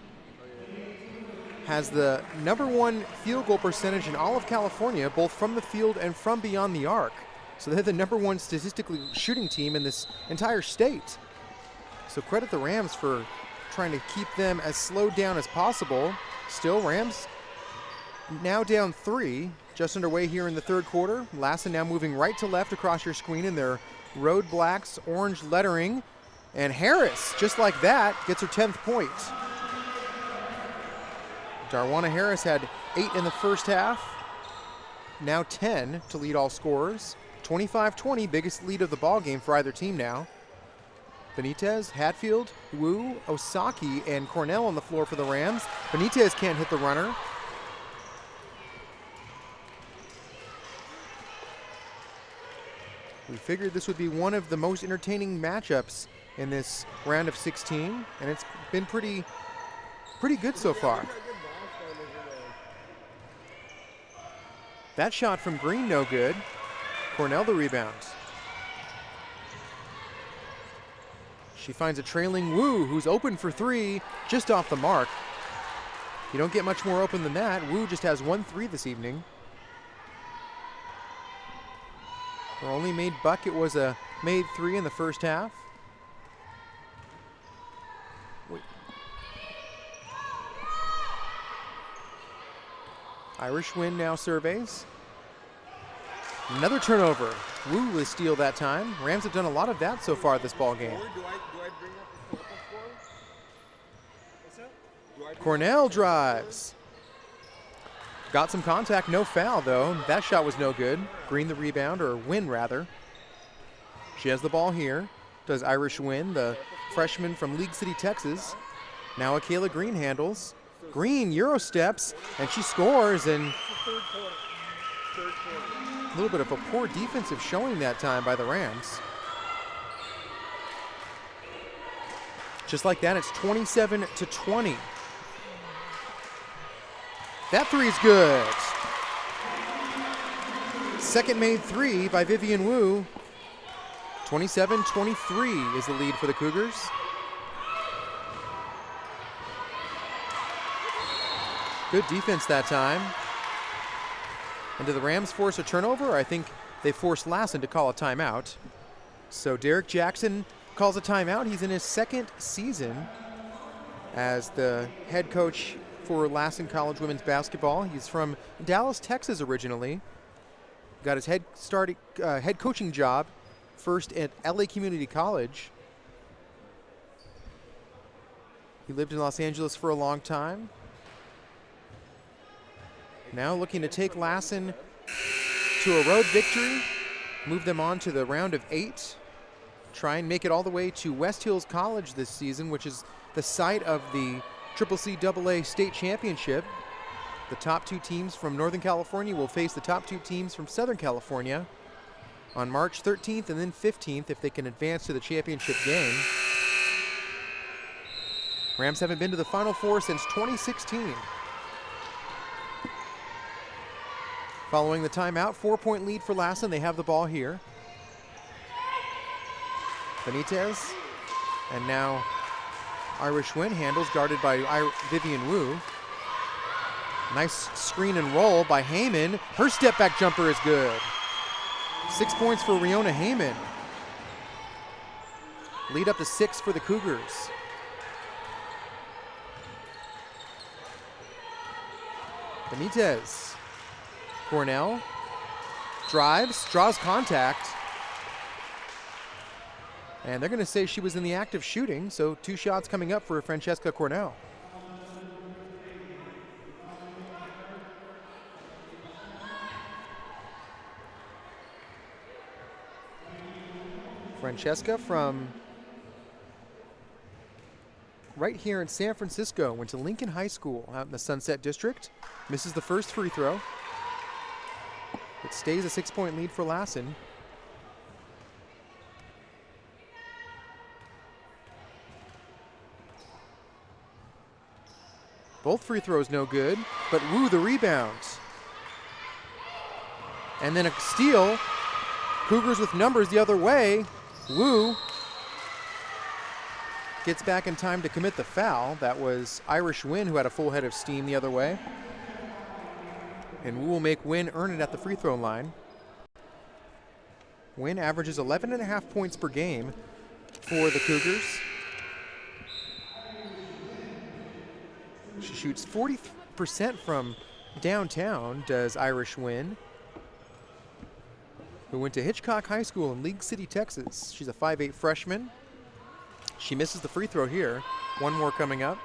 has the number 1 field goal percentage in all of California, both from the field and from beyond the arc. So they're the number 1 statistically shooting team in this entire state. So credit the Rams for trying to keep them as slowed down as possible. Still, Rams now down 3, just underway here in the third quarter. Lassen now moving right to left across your screen in their road blacks, orange lettering. And Harris, just like that, gets her 10th point. Darwana Harris had 8 in the first half, now 10 to lead all scorers. 25-20, biggest lead of the ball game for either team now. Benitez, Hatfield, Wu, Osaki, and Cornell on the floor for the Rams. Benitez can't hit the runner. We figured this would be one of the most entertaining matchups in this round of 16, and it's been pretty good so far. That shot from Green, no good. Cornell the rebound. She finds a trailing Wu, who's open for 3, just off the mark. You don't get much more open than that. Wu just has 1 3 this evening. Her only made bucket was a made 3 in the first half. Irish Wind now surveys. Another turnover. Wu with a steal that time. Rams have done a lot of that so far this ball game. Cornell drives. Got some contact, no foul though. That shot was no good. Green the rebound, or Win rather. She has the ball here. Does Irish Win, the freshman from League City, Texas. Now Akayla Green handles. Green Euro steps, and she scores, and a little bit of a poor defensive showing that time by the Rams. Just like that, it's 27-20. That 3's good. Second made 3 by Vivian Wu. 27-23 is the lead for the Cougars. Good defense that time. And do the Rams force a turnover? I think they forced Lassen to call a timeout. So Derek Jackson calls a timeout. He's in his 2nd season as the head coach for Lassen College women's basketball. He's from Dallas, Texas originally. Got his head coaching job first at LA Community College. He lived in Los Angeles for a long time. Now looking to take Lassen to a road victory, move them on to the round of 8, try and make it all the way to West Hills College this season, which is the site of the CCSF state championship. The top 2 teams from Northern California will face the top 2 teams from Southern California on March 13th and then 15th if they can advance to the championship game. Rams haven't been to the Final Four since 2016. Following the timeout, 4-point lead for Lassen. They have the ball here. Benitez, and now Irish Win handles, guarded by Vivian Wu. Nice screen and roll by Heyman. Her step back jumper is good. 6 points for Riona Heyman. Lead up to 6 for the Cougars. Benitez. Cornell drives, draws contact. And they're going to say she was in the act of shooting, so 2 shots coming up for Francesca Cornell. Francesca from right here in San Francisco, went to Lincoln High School out in the Sunset District. Misses the first free throw. It stays a 6-point lead for Lassen. Both free throws no good, but Wu the rebound. And then a steal. Cougars with numbers the other way. Wu gets back in time to commit the foul. That was Irish Wynn, who had a full head of steam the other way. And Wu will make Wynn earn it at the free throw line. Wynn averages 11.5 points per game for the Cougars. She shoots 40% from downtown, does Irish Wynn, who went to Hitchcock High School in League City, Texas. She's a 5'8" freshman. She misses the free throw here. One more coming up.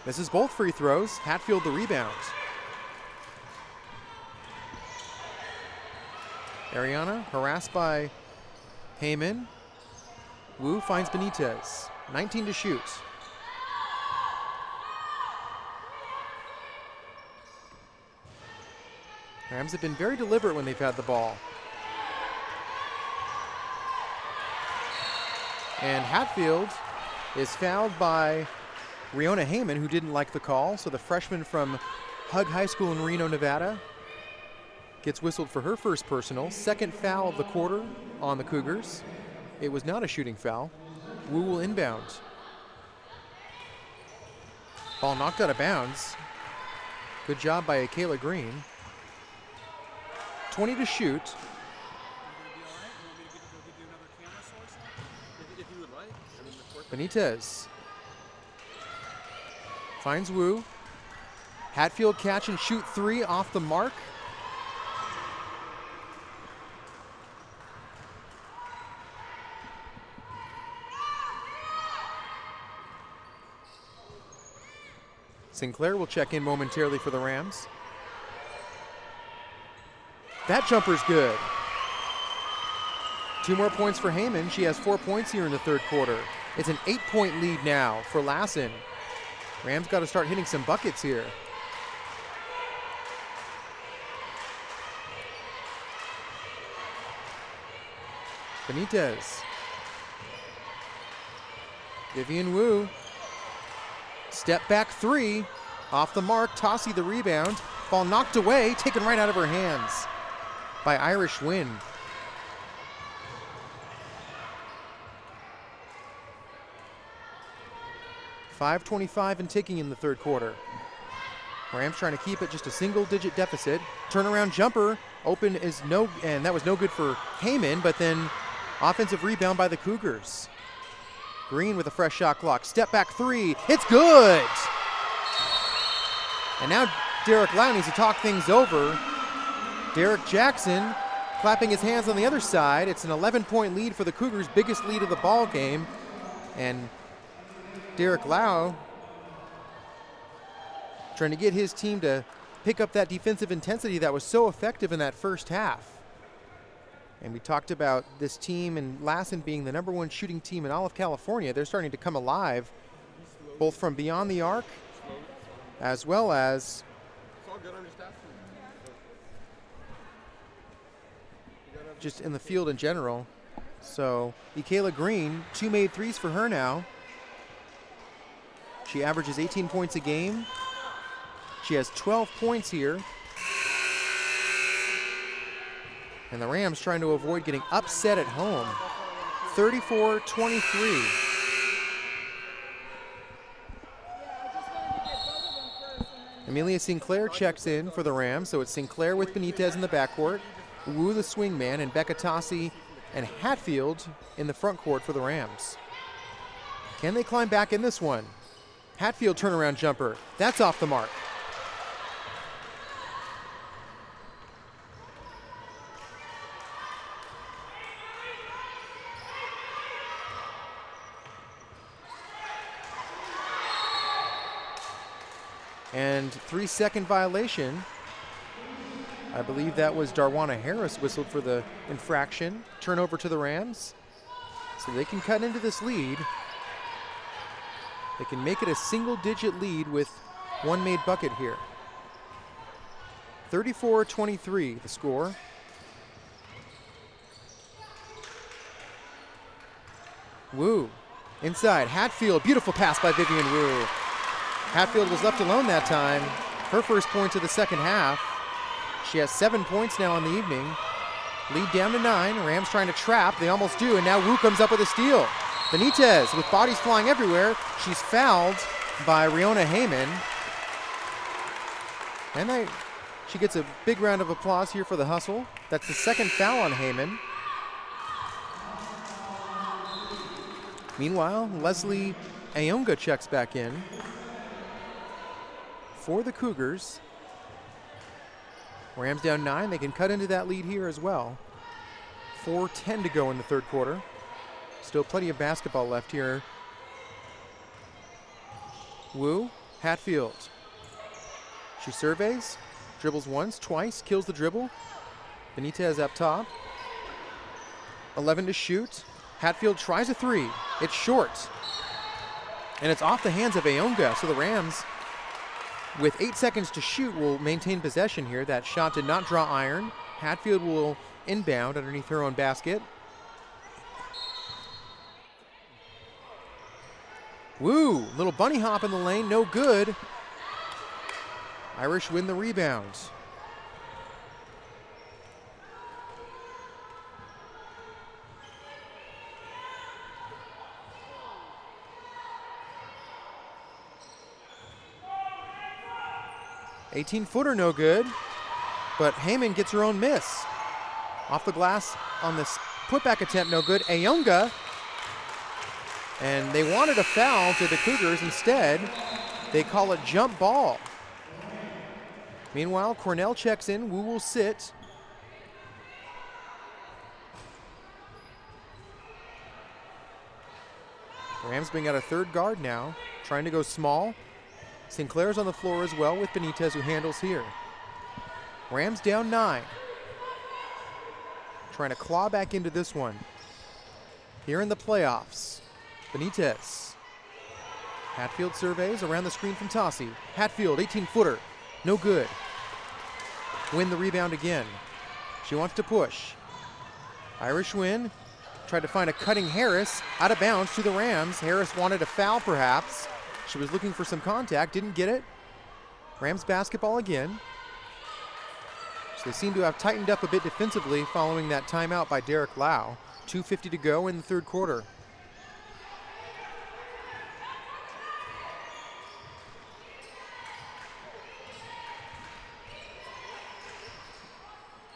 Misses both free throws. Hatfield the rebound. Ariana harassed by Heyman. Wu finds Benitez. 19 to shoot. Rams have been very deliberate when they've had the ball. And Hatfield is fouled by Riona Heyman, who didn't like the call. So the freshman from Hug High School in Reno, Nevada, gets whistled for her first personal. Second foul of the quarter on the Cougars. It was not a shooting foul. Wu will inbound. Ball knocked out of bounds. Good job by Akela Green. 20 to shoot. Benitez finds Wu. Hatfield catch and shoot 3 off the mark. Sinclair will check in momentarily for the Rams. That jumper's good. 2 more points for Heyman. She has 4 points here in the third quarter. It's an 8-point lead now for Lassen. Rams got to start hitting some buckets here. Benitez. Vivian Wu. Step back 3. Off the mark. Tossie the rebound. Ball knocked away, taken right out of her hands by Irish Wynn. .5:25 and ticking in the third quarter. Rams trying to keep it just a single-digit deficit. Turnaround jumper, open is no, and that was no good for Heyman, but then offensive rebound by the Cougars. Green with a fresh shot clock. Step back 3, it's good! And now Derek Lau needs to talk things over. Derek Jackson clapping his hands on the other side. It's an 11-point lead for the Cougars, biggest lead of the ball game. And Derek Lau trying to get his team to pick up that defensive intensity that was so effective in that first half. And we talked about this team and Lassen being the #1 shooting team in all of California. They're starting to come alive, both from beyond the arc as well as just in the field in general. So Akela Green, 2 made threes for her now. She averages 18 points a game. She has 12 points here. And the Rams trying to avoid getting upset at home. 34-23. Amelia Sinclair checks in for the Rams, so it's Sinclair with Benitez in the backcourt, Wu the swingman, and Becca Tossie and Hatfield in the front court for the Rams. Can they climb back in this one? Hatfield turnaround jumper. That's off the mark. And 3-second violation. I believe that was Darwana Harris whistled for the infraction. Turnover to the Rams. So they can cut into this lead. They can make it a single-digit lead with one made bucket here. 34-23 the score. Wu inside, Hatfield, beautiful pass by Vivian Wu. Hatfield was left alone that time. Her first points of the second half. She has 7 points now in the evening. Lead down to 9, Rams trying to trap, they almost do, and now Wu comes up with a steal. Benitez with bodies flying everywhere. She's fouled by Riona Heyman. And she gets a big round of applause here for the hustle. That's the second foul on Heyman. Meanwhile, Leslie Ayonga checks back in for the Cougars. Rams down 9. They can cut into that lead here as well. 4:10 to go in the third quarter. Still plenty of basketball left here. Wu, Hatfield. She surveys, dribbles once, twice, kills the dribble. Benitez up top. 11 to shoot. Hatfield tries a 3. It's short. And it's off the hands of Ayonga, so the Rams, with 8 seconds to shoot, will maintain possession here. That shot did not draw iron. Hatfield will inbound underneath her own basket. Woo, little bunny hop in the lane, no good. Irish win the rebound. "18-footer, no good, but Heyman gets her own miss. Off the glass on this putback attempt, no good. Ayonga, and they wanted a foul to the Cougars. Instead, they call a jump ball. Meanwhile, Cornell checks in. Wu will sit. Rams bring out a third guard now, trying to go small. Sinclair's on the floor as well with Benitez, who handles here. Rams down 9. Trying to claw back into this one. Here in the playoffs, Benitez. Hatfield surveys around the screen from Tossi. Hatfield, 18-footer, no good. Win the rebound again. She wants to push. Irish win. Tried to find a cutting Harris, out of bounds to the Rams. Harris wanted a foul perhaps. She was looking for some contact, didn't get it. Rams basketball again. So they seem to have tightened up a bit defensively following that timeout by Derek Lau. 2:50 to go in the third quarter.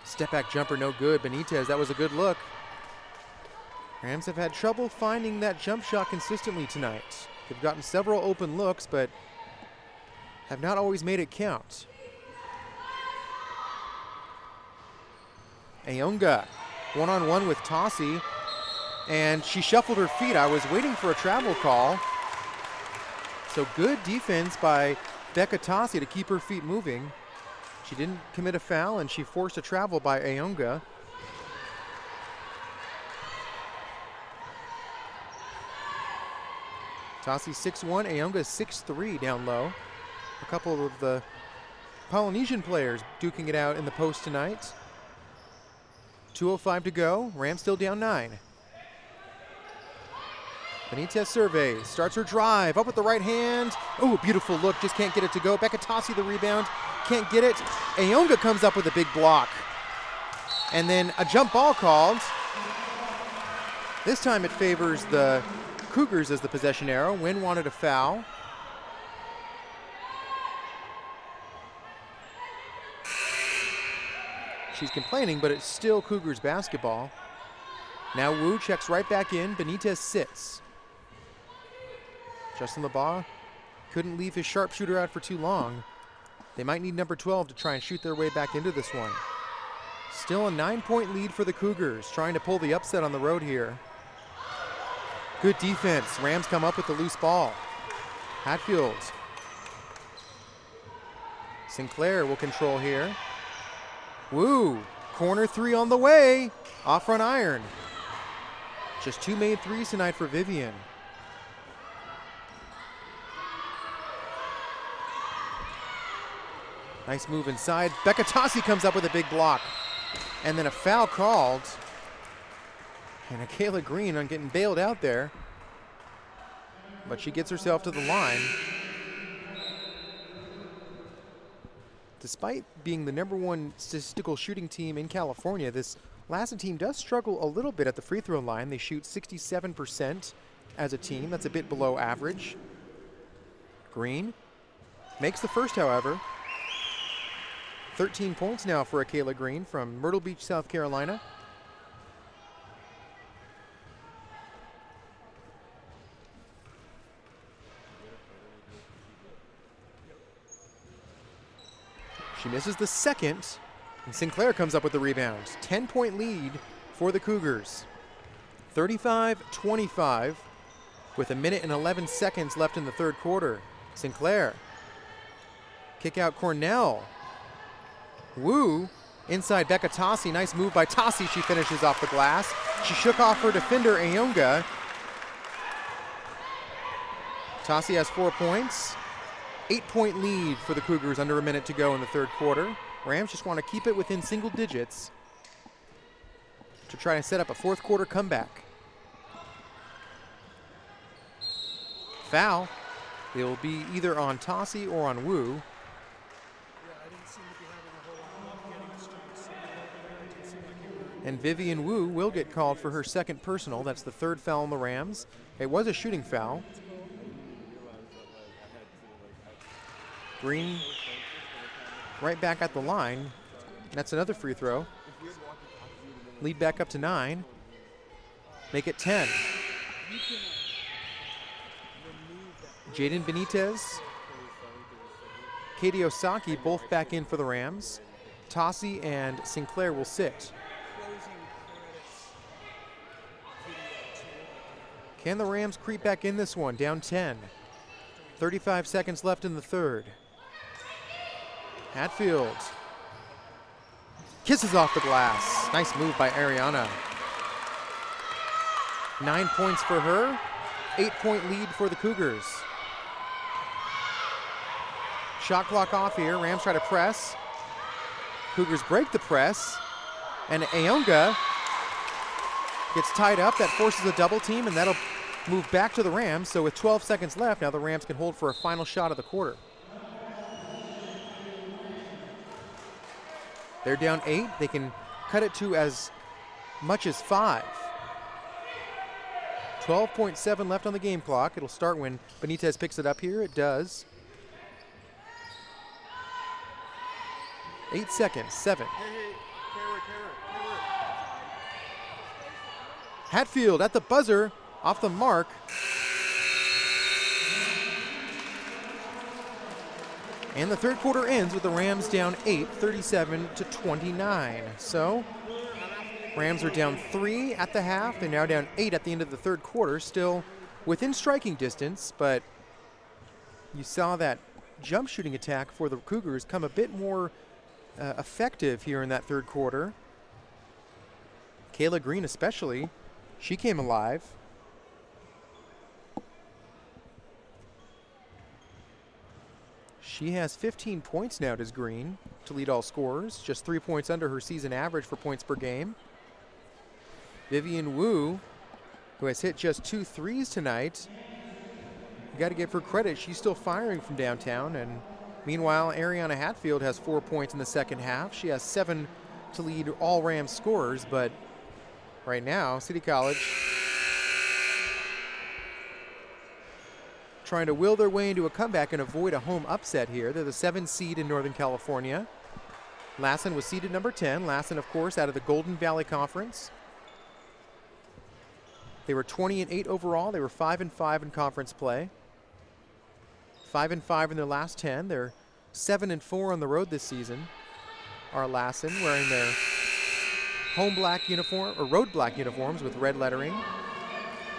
Step back jumper, no good. Benitez, that was a good look. Rams have had trouble finding that jump shot consistently tonight. They've gotten several open looks, but have not always made it count. Ayonga, one-on-one with Tossi, and she shuffled her feet. I was waiting for a travel call. So good defense by Becca Tossi to keep her feet moving. She didn't commit a foul, and she forced a travel by Ayonga. Tossi 6'1", Ayonga 6'3", down low. A couple of the Polynesian players duking it out in the post tonight. 2:05 to go, Rams still down 9. Benitez surveys, starts her drive, up with the right hand. Oh, beautiful look, just can't get it to go. Becca Tossi the rebound, can't get it. Ayonga comes up with a big block. And then a jump ball called. This time it favors the Cougars as the possession arrow. Wynn wanted a foul. She's complaining, but it's still Cougars basketball. Now Wu checks right back in. Benitez sits. Justin LeBaugh couldn't leave his sharpshooter out for too long. They might need number 12 to try and shoot their way back into this one. Still a 9-point lead for the Cougars, trying to pull the upset on the road here. Good defense. Rams come up with the loose ball. Hatfield Sinclair will control here. Woo! Corner three on the way. Off front iron. Just 2 made threes tonight for Vivian. Nice move inside. Becca Tossi comes up with a big block. And then a foul called. And a Kayla Green on getting bailed out there. But she gets herself to the line. Despite being the #1 statistical shooting team in California, this Lassen team does struggle a little bit at the free throw line. They shoot 67% as a team. That's a bit below average. Green makes the first, however. 13 points now for Kayla Green from Myrtle Beach, South Carolina. She misses the second, and Sinclair comes up with the rebound. 10-point lead for the Cougars. 35-25 with 1 minute and 11 seconds left in the third quarter. Sinclair. Kick out Cornell. Wu inside Becca Tossi. Nice move by Tossi. She finishes off the glass. She shook off her defender, Ayonga. Tossi has 4 points. 8-point lead for the Cougars, under 1 minute to go in the third quarter. Rams just want to keep it within single digits to try to set up a fourth quarter comeback. Foul. It will be either on Tossi or on Wu. And Vivian Wu will get called for her second personal. That's the third foul on the Rams. It was a shooting foul. Green right back at the line. That's another free throw. Lead back up to 9. Make it 10. Jaden Benitez, Katie Osaki both back in for the Rams. Tossi and Sinclair will sit. Can the Rams creep back in this one? Down 10. 35 seconds left in the third. Hatfield kisses off the glass. Nice move by Ariana. 9 points for her. 8-point lead for the Cougars. Shot clock off here. Rams try to press. Cougars break the press. And Ayonga gets tied up. That forces a double team, and that'll move back to the Rams. So with 12 seconds left, now the Rams can hold for a final shot of the quarter. They're down 8. They can cut it to as much as 5. 12.7 left on the game clock. It'll start when Benitez picks it up here. It does. 8 seconds. 7. Hatfield at the buzzer, off the mark. And the third quarter ends with the Rams down 8, 37-29. So, Rams are down 3 at the half. They're now down 8 at the end of the third quarter. Still within striking distance, but you saw that jump shooting attack for the Cougars come a bit more effective here in that third quarter. Kayla Green especially, she came alive. She has 15 points now, does Green, to lead all scorers. Just 3 points under her season average for points per game. Vivian Wu, who has hit just 2 threes tonight. You got to give her credit. She's still firing from downtown. And meanwhile, Ariana Hatfield has 4 points in the second half. She has 7 to lead all Rams scorers. But right now, City College trying to will their way into a comeback and avoid a home upset here. They're the 7th seed in Northern California. Lassen was seeded number 10. Lassen, of course, out of the Golden Valley Conference. They were 20-8 overall. They were 5-5 in conference play. 5-5 in their last 10. They're 7-4 on the road this season. Are Lassen wearing their home black uniform or road black uniforms with red lettering.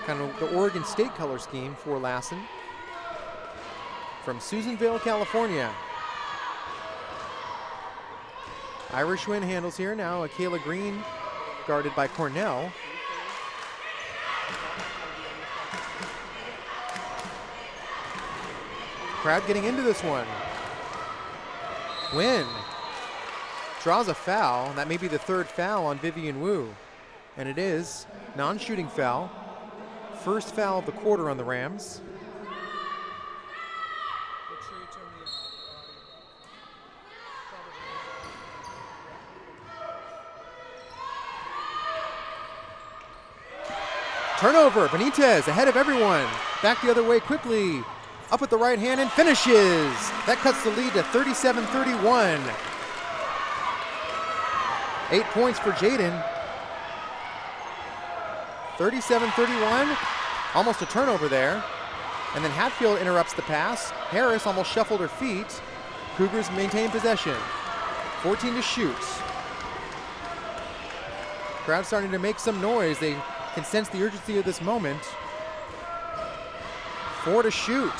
Kind of the Oregon State color scheme for Lassen. From Susanville, California. Irish Win handles here now. Kayla Green guarded by Cornell. Crowd getting into this one. Win draws a foul. That may be the third foul on Vivian Wu. And it is non-shooting foul. First foul of the quarter on the Rams. Turnover, Benitez ahead of everyone. Back the other way quickly. Up with the right hand and finishes. That cuts the lead to 37-31. 8 points for Jaden. 37-31, almost a turnover there. And then Hatfield interrupts the pass. Harris almost shuffled her feet. Cougars maintain possession. 14 to shoot. Crowd starting to make some noise. They can sense the urgency of this moment. 4 to shoot.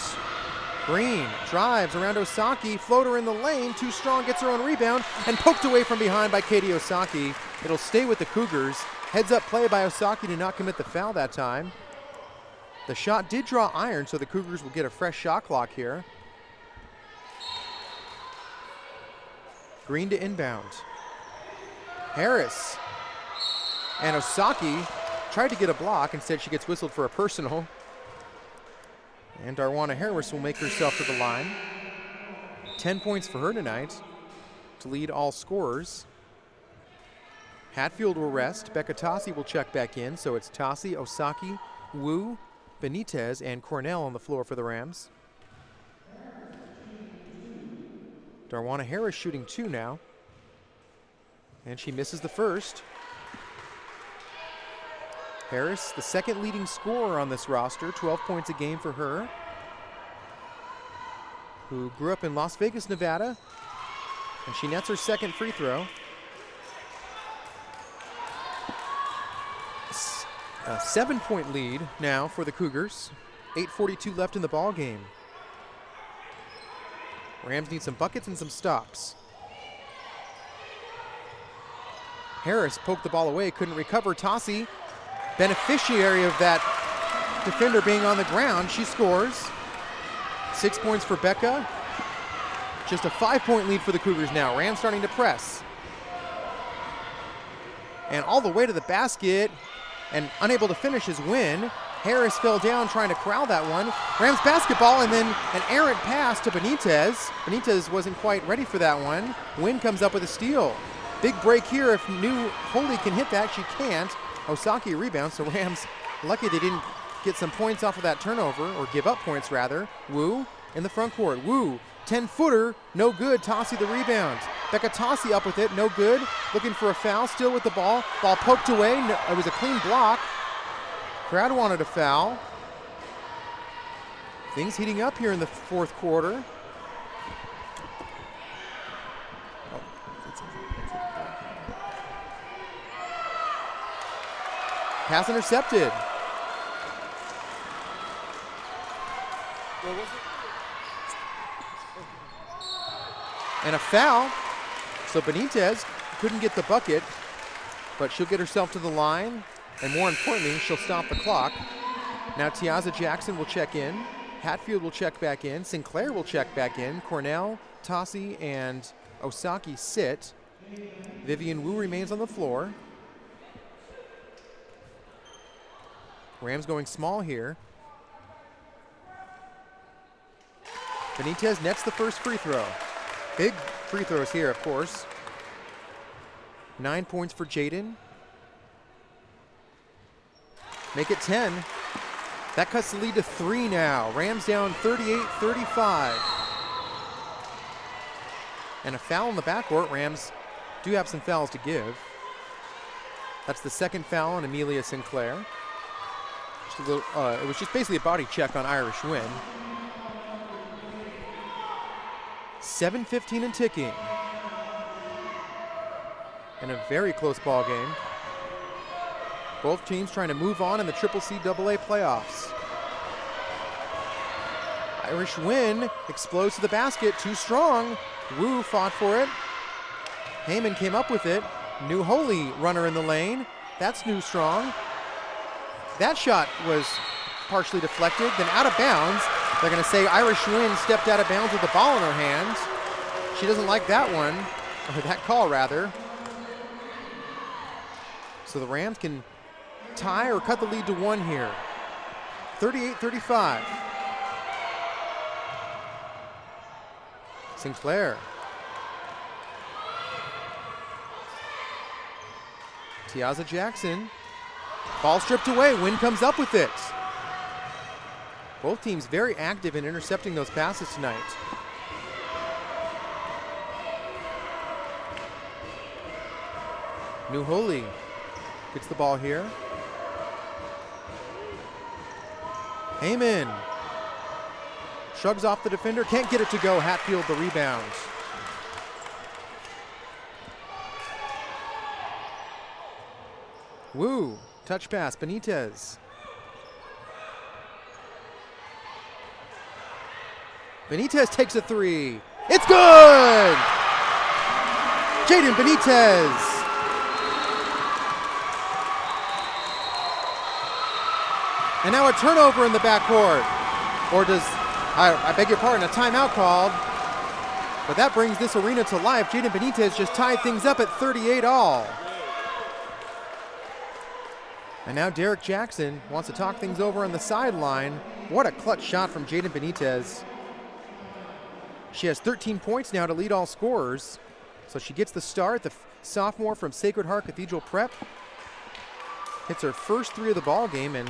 Green drives around Osaki, floater in the lane, too strong, gets her own rebound, and poked away from behind by Katie Osaki. It'll stay with the Cougars. Heads up play by Osaki to not commit the foul that time. The shot did draw iron, so the Cougars will get a fresh shot clock here. Green to inbound. Harris and Osaki tried to get a block. Instead, she gets whistled for a personal. And Darwana Harris will make herself to the line. 10 points for her tonight to lead all scorers. Hatfield will rest. Becca Tossi will check back in. So it's Tossi, Osaki, Wu, Benitez, and Cornell on the floor for the Rams. Darwana Harris shooting 2 now. And she misses the first. Harris, the second leading scorer on this roster, 12 points a game for her, who grew up in Las Vegas, Nevada, and she nets her second free throw. A 7-point lead now for the Cougars. 8:42 left in the ball game. Rams need some buckets and some stops. Harris poked the ball away, couldn't recover. Tossi, beneficiary of that defender being on the ground, she scores. 6 points for Becca. Just a 5-point lead for the Cougars now. Rams starting to press. And all the way to the basket, and unable to finish is Wynn. Harris fell down trying to corral that one. Rams basketball, and then an errant pass to Benitez. Benitez wasn't quite ready for that one. Wynn comes up with a steal. Big break here. If New Holy can hit that, she can't. Osaki rebounds, so Rams lucky they didn't get some points off of that turnover, or give up points rather. Wu in the front court. Wu, 10-footer, no good. Tossi the rebound. Becca Tossi up with it, no good. Looking for a foul, still with the ball. Ball poked away, no, it was a clean block. Crowd wanted a foul. Things heating up here in the fourth quarter. Pass intercepted. And a foul. So Benitez couldn't get the bucket, but she'll get herself to the line, and more importantly, she'll stop the clock. Now Tiaza Jackson will check in. Hatfield will check back in. Sinclair will check back in. Cornell, Tossi, and Osaki sit. Vivian Wu remains on the floor. Rams going small here. Benitez nets the first free throw. Big free throws here, of course. 9 points for Jaden. Make it 10. That cuts the lead to 3 now. Rams down 38-35. And a foul in the backcourt. Rams do have some fouls to give. That's the second foul on Amelia Sinclair. It was just basically a body check on Irish Win. 7:15 and ticking. And a very close ball game. Both teams trying to move on in the CCSF playoffs. Irish Win explodes to the basket, too strong. Wu fought for it. Heyman came up with it. New Holy runner in the lane. That's New Strong. That shot was partially deflected, then out of bounds. They're going to say Irish Wind stepped out of bounds with the ball in her hands. She doesn't like that one, or that call rather. So the Rams can tie or cut the lead to 1 here. 38-35. Sinclair. Tiaza Jackson. Ball stripped away. Wynn comes up with it. Both teams very active in intercepting those passes tonight. New Holy gets the ball here. Heyman shrugs off the defender, can't get it to go. Hatfield the rebound. Wu, touch pass, Benitez. Benitez takes a 3. It's good! Jaden Benitez. And now a turnover in the backcourt. Or does, I beg your pardon, a timeout called. But that brings this arena to life. Jaden Benitez just tied things up at 38 all. And now Derek Jackson wants to talk things over on the sideline. What a clutch shot from Jaden Benitez. She has 13 points now to lead all scorers. So she gets the start. The sophomore from Sacred Heart Cathedral Prep hits her first 3 of the ball game, and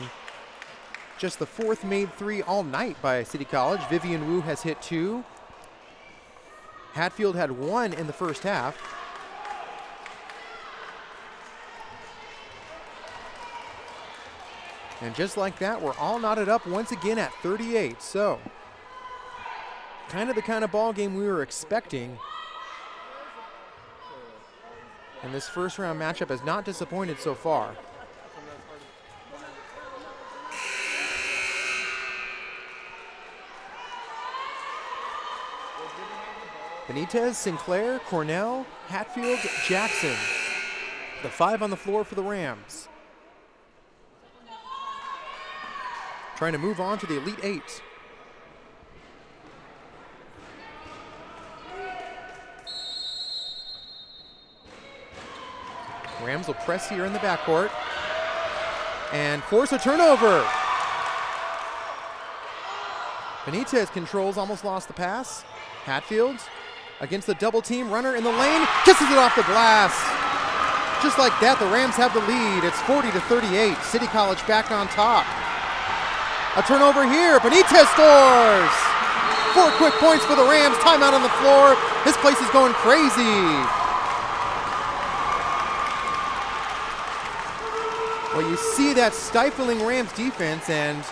just the 4th made 3 all night by City College. Vivian Wu has hit 2. Hatfield had 1 in the first half. And just like that, we're all knotted up once again at 38. So, kind of the kind of ball game we were expecting. And this first round matchup has not disappointed so far. Benitez, Sinclair, Cornell, Hatfield, Jackson. The 5 on the floor for the Rams. Trying to move on to the Elite 8. Rams will press here in the backcourt and force a turnover. Benitez controls, almost lost the pass. Hatfield against the double team, runner in the lane, kisses it off the glass. Just like that, the Rams have the lead. It's 40-38. City College back on top. A turnover here. Benitez scores. 4 quick points for the Rams. Timeout on the floor. This place is going crazy. Well, you see that stifling Rams defense, and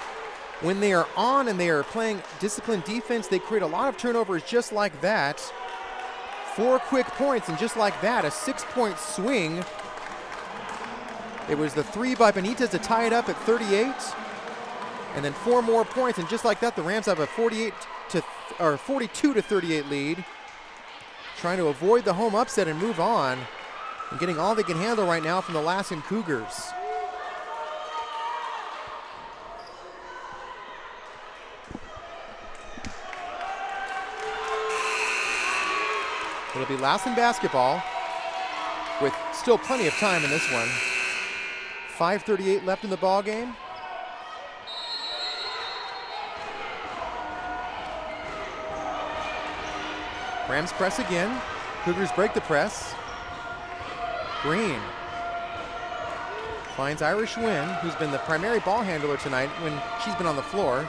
when they are on and they are playing disciplined defense, they create a lot of turnovers just like that. 4 quick points, and just like that, a 6-point swing. It was the 3 by Benitez to tie it up at 38. And then 4 more points, and just like that, the Rams have a 42-38 lead. Trying to avoid the home upset and move on, and getting all they can handle right now from the Lassen Cougars. It'll be Lassen basketball with still plenty of time in this one. 5:38 left in the ball game. Rams press again. Cougars break the press. Green finds Irish Wynn, who's been the primary ball handler tonight when she's been on the floor.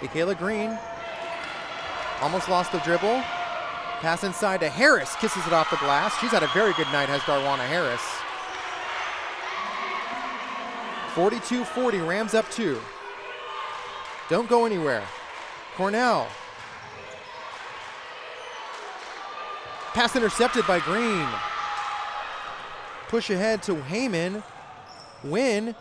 Michaela Green almost lost the dribble. Pass inside to Harris, kisses it off the glass. She's had a very good night, has Darwana Harris. 42-40, Rams up 2. Don't go anywhere. Cornell. Pass intercepted by Green. Push ahead to Heyman. Wynn,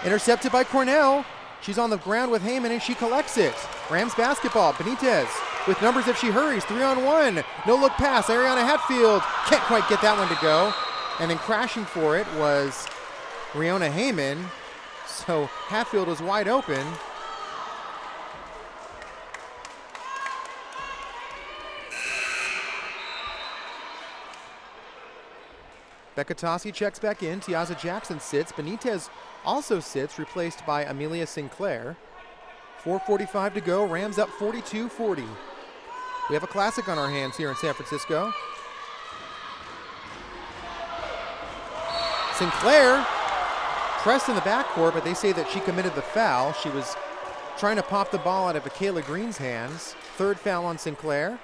intercepted by Cornell. She's on the ground with Heyman and she collects it. Rams basketball, Benitez with numbers if she hurries, 3-on-1. No look pass, Ariana Hatfield can't quite get that one to go. And then crashing for it was Riona Heyman. So Hatfield was wide open. Becca Tossi checks back in. Tiaza Jackson sits. Benitez also sits, replaced by Amelia Sinclair. 4:45 to go. Rams up 42-40. We have a classic on our hands here in San Francisco. Sinclair pressed in the backcourt, but they say that she committed the foul. She was trying to pop the ball out of Akayla Green's hands. Third foul on Sinclair.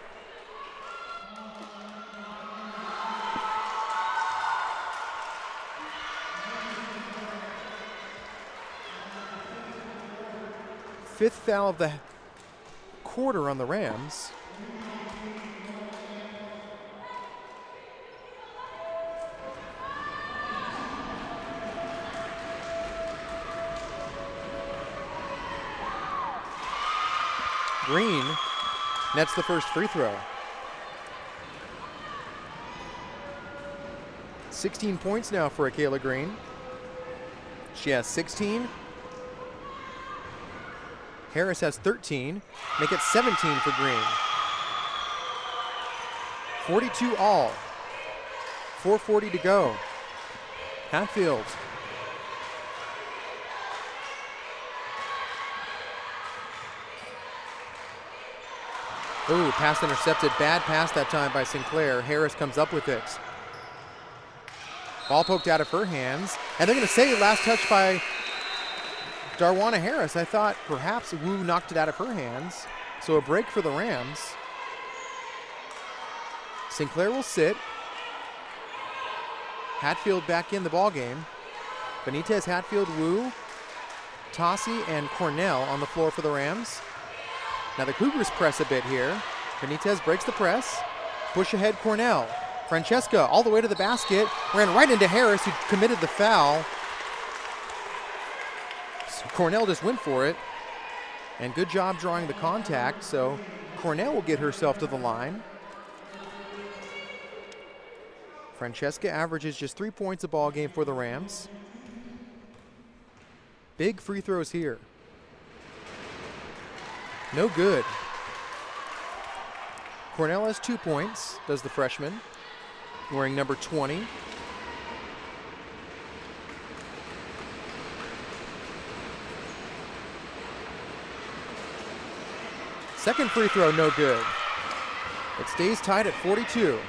Fifth foul of the quarter on the Rams. Green nets the first free throw. 16 points now for Akayla Green. She has 16. Harris has 13. Make it 17 for Green. 42 all. 4:40 to go. Hatfield. Ooh, pass intercepted. Bad pass that time by Sinclair. Harris comes up with it. Ball poked out of her hands. And they're going to say last touch by Darwana Harris. I thought perhaps Wu knocked it out of her hands. So a break for the Rams. Sinclair will sit. Hatfield back in the ball game. Benitez, Hatfield, Wu, Tossi, and Cornell on the floor for the Rams. Now the Cougars press a bit here. Benitez breaks the press. Push ahead Cornell. Francesca all the way to the basket. Ran right into Harris, who committed the foul. So Cornell just went for it. And good job drawing the contact. So Cornell will get herself to the line. Francesca averages just 3 points a ball game for the Rams. Big free throws here. No good. Cornell has 2 points, does the freshman, wearing number 20. Second free throw, no good. It stays tied at 42.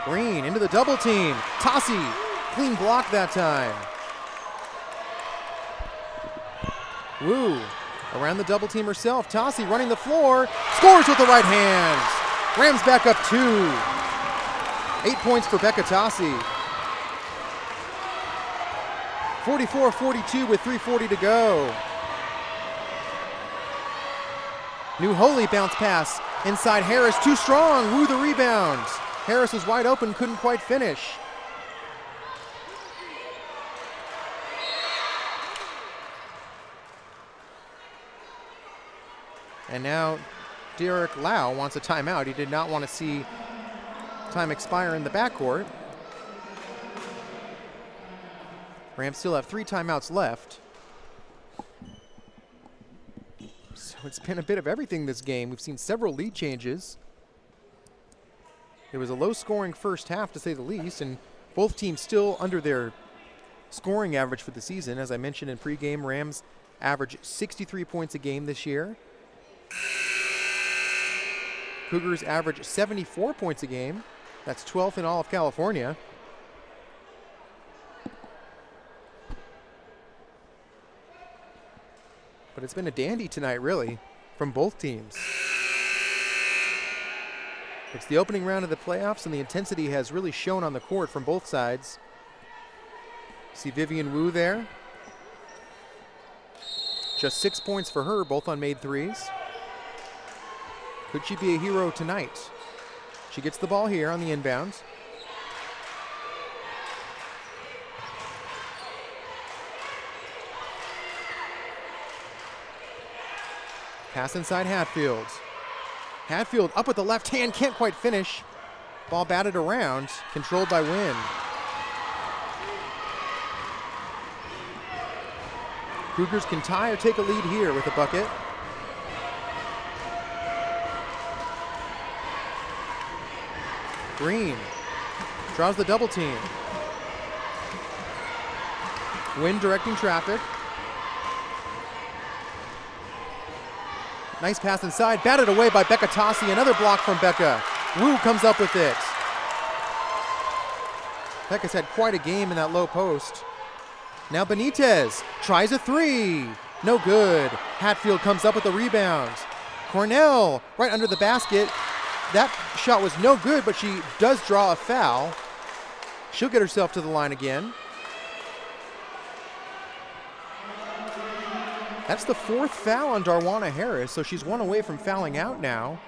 Green into the double team. Tossi, clean block that time. Wu around the double team herself. Tossi running the floor, scores with the right hand. Rams back up 2. 8 points for Becca Tossi. 44-42 with 3:40 to go. New Holy bounce pass inside Harris, too strong. Wu the rebound. Harris was wide open, couldn't quite finish. And now Derek Lau wants a timeout. He did not want to see time expire in the backcourt. Rams still have 3 timeouts left. So it's been a bit of everything this game. We've seen several lead changes. It was a low-scoring first half, to say the least, and both teams still under their scoring average for the season. As I mentioned in pregame, Rams average 63 points a game this year. Cougars average 74 points a game. That's 12th in all of California. But it's been a dandy tonight, really, from both teams. It's the opening round of the playoffs, and the intensity has really shown on the court from both sides. See Vivian Wu there. Just 6 points for her, both on made threes. Could she be a hero tonight? She gets the ball here on the inbound. Pass inside Hatfield. Hatfield up with the left hand, can't quite finish. Ball batted around, controlled by Wynn. Cougars can tie or take a lead here with a bucket. Green draws the double team. Wynn directing traffic. Nice pass inside, batted away by Becca Tossi. Another block from Becca. Wu comes up with it. Becca's had quite a game in that low post. Now Benitez tries a three. No good. Hatfield comes up with the rebound. Cornell right under the basket. That shot was no good, but she does draw a foul. She'll get herself to the line again. That's the fourth foul on Darwana Harris, so she's one away from fouling out now.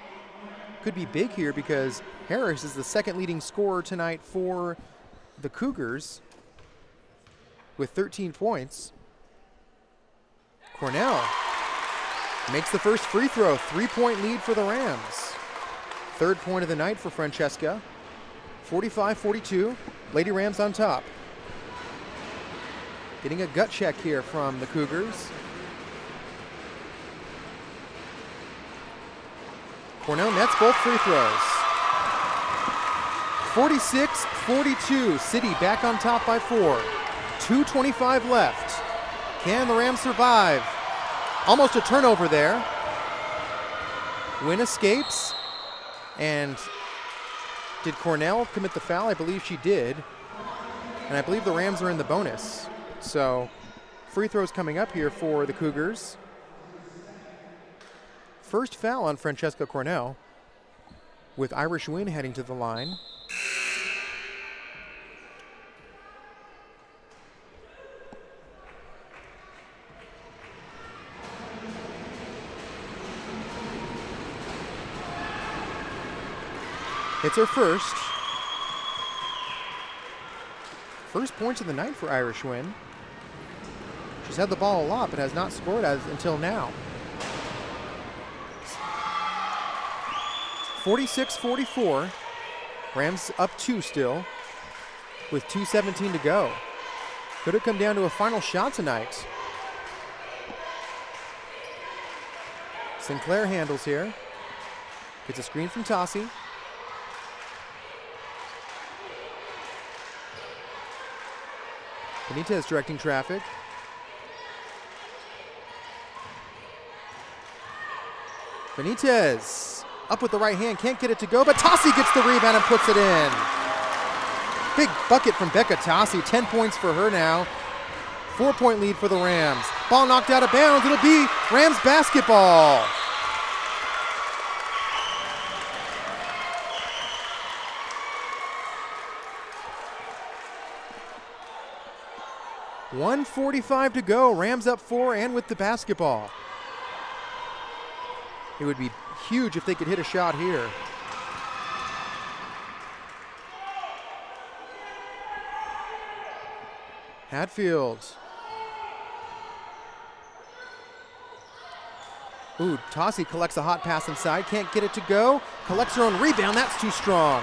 Could be big here because Harris is the second leading scorer tonight for the Cougars with 13 points. Cornell makes the first free throw, 3-point lead for the Rams. Third point of the night for Francesca. 45-42, Lady Rams on top. Getting a gut check here from the Cougars. Cornell nets both free throws. 46-42, City back on top by 4. 2:25 left. Can the Rams survive? Almost a turnover there. Wynn escapes. And did Cornell commit the foul? I believe she did. And I believe the Rams are in the bonus. So free throws coming up here for the Cougars. First foul on Francesca Cornell, with Irish Wynn heading to the line. It's her first. First points of the night for Irish Wynn. She's had the ball a lot, but has not scored until now. 46-44. Rams up 2 still with 2:17 to go. Could it come down to a final shot tonight? Sinclair handles here. Gets a screen from Tossi. Benitez directing traffic. Benitez up with the right hand, can't get it to go, but Tossi gets the rebound and puts it in. Big bucket from Becca Tossi, 10 points for her now. 4-point lead for the Rams. Ball knocked out of bounds, it'll be Rams basketball. .145 to go, Rams up 4 and with the basketball. It would be huge if they could hit a shot here. Hatfield. Ooh, Tossi collects a hot pass inside, can't get it to go. Collects her own rebound, that's too strong.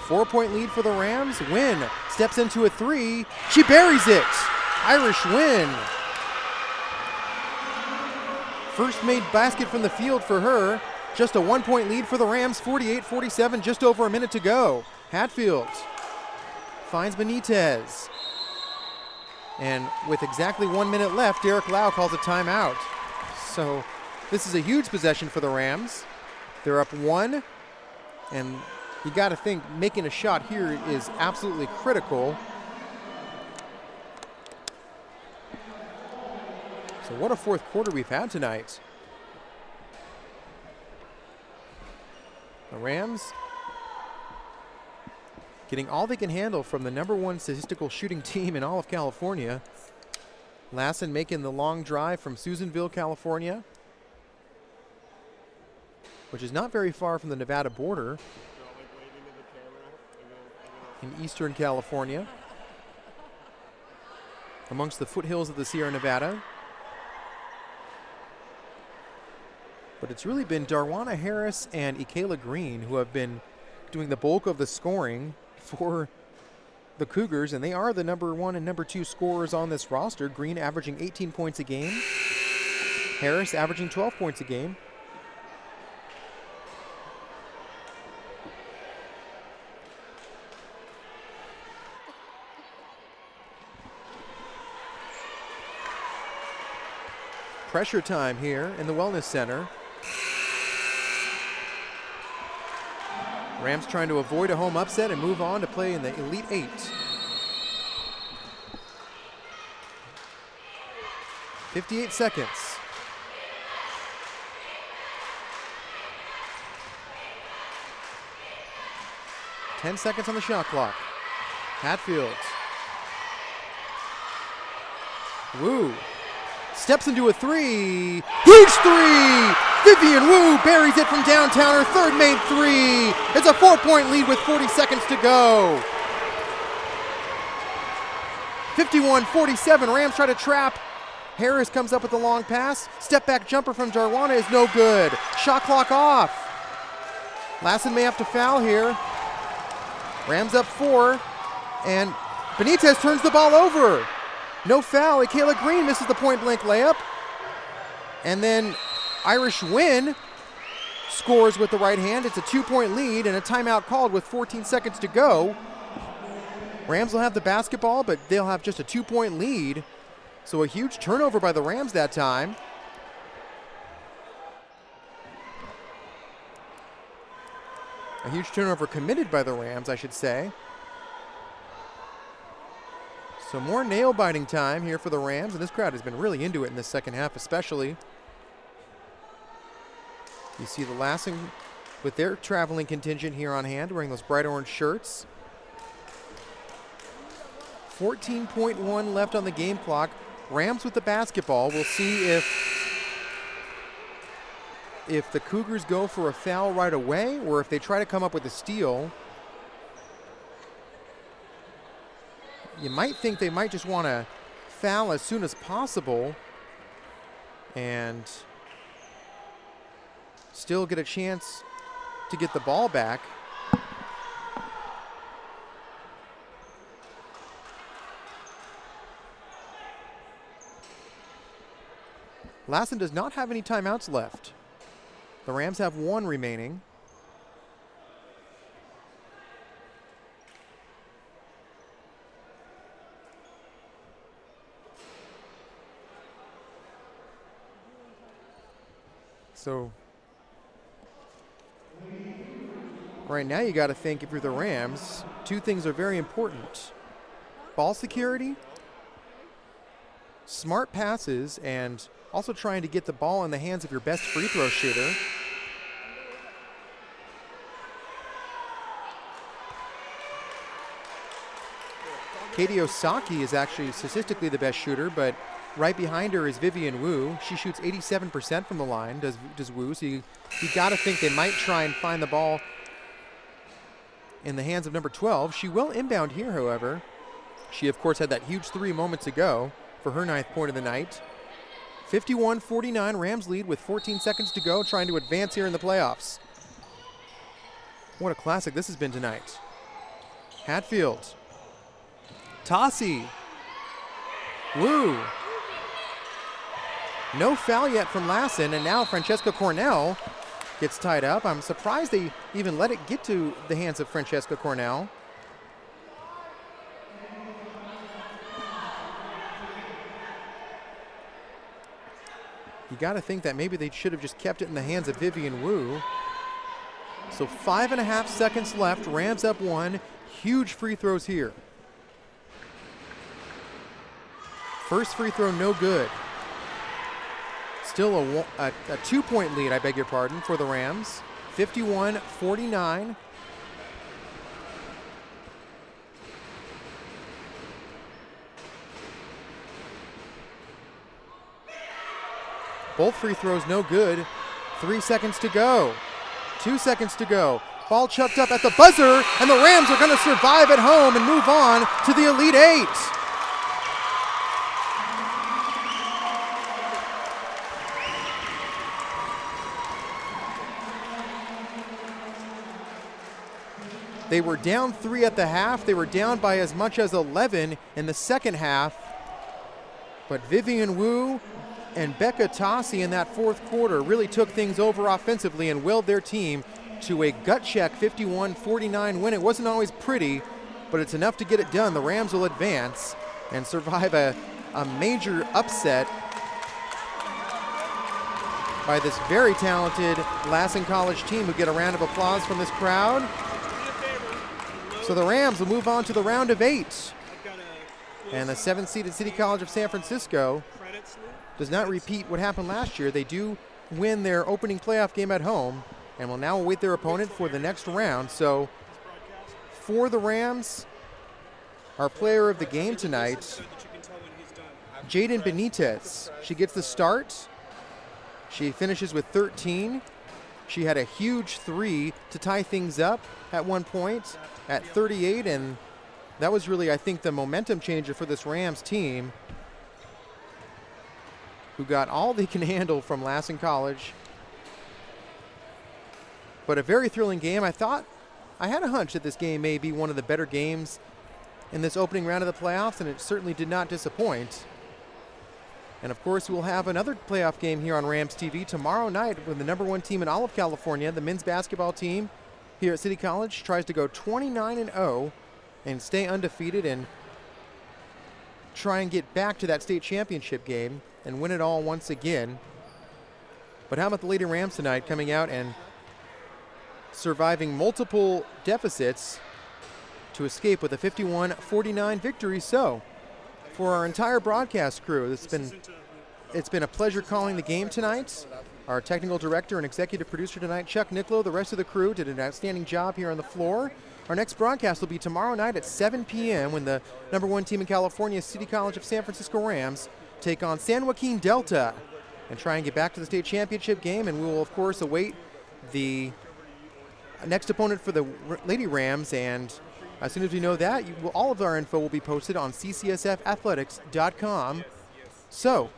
4-point lead for the Rams. Wynn steps into a three. She buries it. Irish Wynn. First made basket from the field for her. Just a 1-point lead for the Rams. 48-47, just over a minute to go. Hatfield finds Benitez. And with exactly 1 minute left, Derek Lau calls a timeout. So this is a huge possession for the Rams. They're up 1, and you got to think making a shot here is absolutely critical. So what a fourth quarter we've had tonight. The Rams getting all they can handle from the #1 statistical shooting team in all of California. Lassen making the long drive from Susanville, California, which is not very far from the Nevada border in Eastern California. amongst the foothills of the Sierra Nevada. But it's really been Darwana Harris and Ikayla Green who have been doing the bulk of the scoring for the Cougars, and they are the number 1 and number 2 scorers on this roster. Green averaging 18 points a game. Harris averaging 12 points a game. Pressure time here in the Wellness Center. Rams trying to avoid a home upset and move on to play in the Elite Eight. 58 seconds. Ten seconds on the shot clock. Hatfield. Woo. Steps into a three. Huge three! Vivian Wu buries it from downtown, her third made three. It's a 4-point lead with 40 seconds to go. 51-47, Rams try to trap. Harris comes up with a long pass. Step back jumper from Darwana is no good. Shot clock off. Lassen may have to foul here. Rams up 4, and Benitez turns the ball over. No foul. Ikayla Green misses the point blank layup. And then Irish Wynn scores with the right hand. It's a 2-point lead and a timeout called with 14 seconds to go. Rams will have the basketball, but they'll have just a 2-point lead. So a huge turnover by the Rams that time. A huge turnover committed by the Rams, I should say. So more nail-biting time here for the Rams, and this crowd has been really into it in the second half especially. You see the Lassen with their traveling contingent here on hand, wearing those bright orange shirts. 14.1 left on the game clock. Rams with the basketball. We'll see if the Cougars go for a foul right away or if they try to come up with a steal. You might think they might just want to foul as soon as possible and still get a chance to get the ball back. Lassen does not have any timeouts left. The Rams have 1 remaining. So right now you got to think, if you're the Rams, 2 things are very important. Ball security, smart passes, and also trying to get the ball in the hands of your best free throw shooter. Katie Osaki is actually statistically the best shooter, but right behind her is Vivian Wu. She shoots 87% from the line, does Wu. So you got to think they might try and find the ball in the hands of number 12. She will inbound here, however. She, of course, had that huge 3 moments ago for her 9th point of the night. 51-49, Rams lead with 14 seconds to go, trying to advance here in the playoffs. What a classic this has been tonight. Hatfield. Tossie. Wu. No foul yet from Lassen, and now Francesca Cornell gets tied up. I'm surprised they even let it get to the hands of Francesca Cornell. You got to think that maybe they should have just kept it in the hands of Vivian Wu. So 5.5 seconds left. Rams up 1. Huge free throws here. First free throw, no good. Still a 2-point lead, I beg your pardon, for the Rams. 51-49. Both free throws no good. 3 seconds to go. 2 seconds to go. Ball chucked up at the buzzer, and the Rams are going to survive at home and move on to the Elite Eight. They were down 3 at the half. They were down by as much as 11 in the second half. But Vivian Wu and Becca Tossi in that fourth quarter really took things over offensively and willed their team to a gut check 51-49 win. It wasn't always pretty, but it's enough to get it done. The Rams will advance and survive a major upset by this very talented Lassen College team, who get a round of applause from this crowd. So the Rams will move on to the round of 8. And the 7th-seeded City College of San Francisco does not repeat what happened last year. They do win their opening playoff game at home and will now await their opponent for the next round. So for the Rams, our player of the game tonight, Jaden Benitez. She gets the start. She finishes with 13. She had a huge 3 to tie things up at one point at 38, and that was really, I think, the momentum changer for this Rams team, who got all they can handle from Lassen College. But a very thrilling game. I had a hunch that this game may be one of the better games in this opening round of the playoffs, and it certainly did not disappoint. And of course, we'll have another playoff game here on Rams TV tomorrow night with the #1 team in all of California. The men's basketball team here at City College tries to go 29-0 and stay undefeated and try and get back to that state championship game and win it all once again. But how about the Lady Rams tonight, coming out and surviving multiple deficits to escape with a 51-49 victory? So for our entire broadcast crew, it's been a pleasure calling the game tonight. Our technical director and executive producer tonight, Chuck Nicklow, the rest of the crew did an outstanding job here on the floor. Our next broadcast will be tomorrow night at 7 p.m. when the #1 team in California, City College of San Francisco Rams, take on San Joaquin Delta and try and get back to the state championship game. And we will, of course, await the next opponent for the Lady Rams. And as soon as we know that, all of our info will be posted on CCSFathletics.com. So,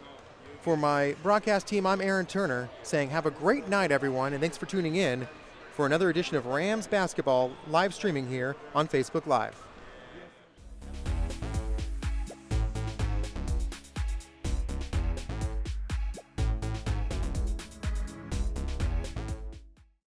for my broadcast team, I'm Aaron Turner, saying have a great night, everyone, and thanks for tuning in for another edition of Rams Basketball live streaming here on Facebook Live.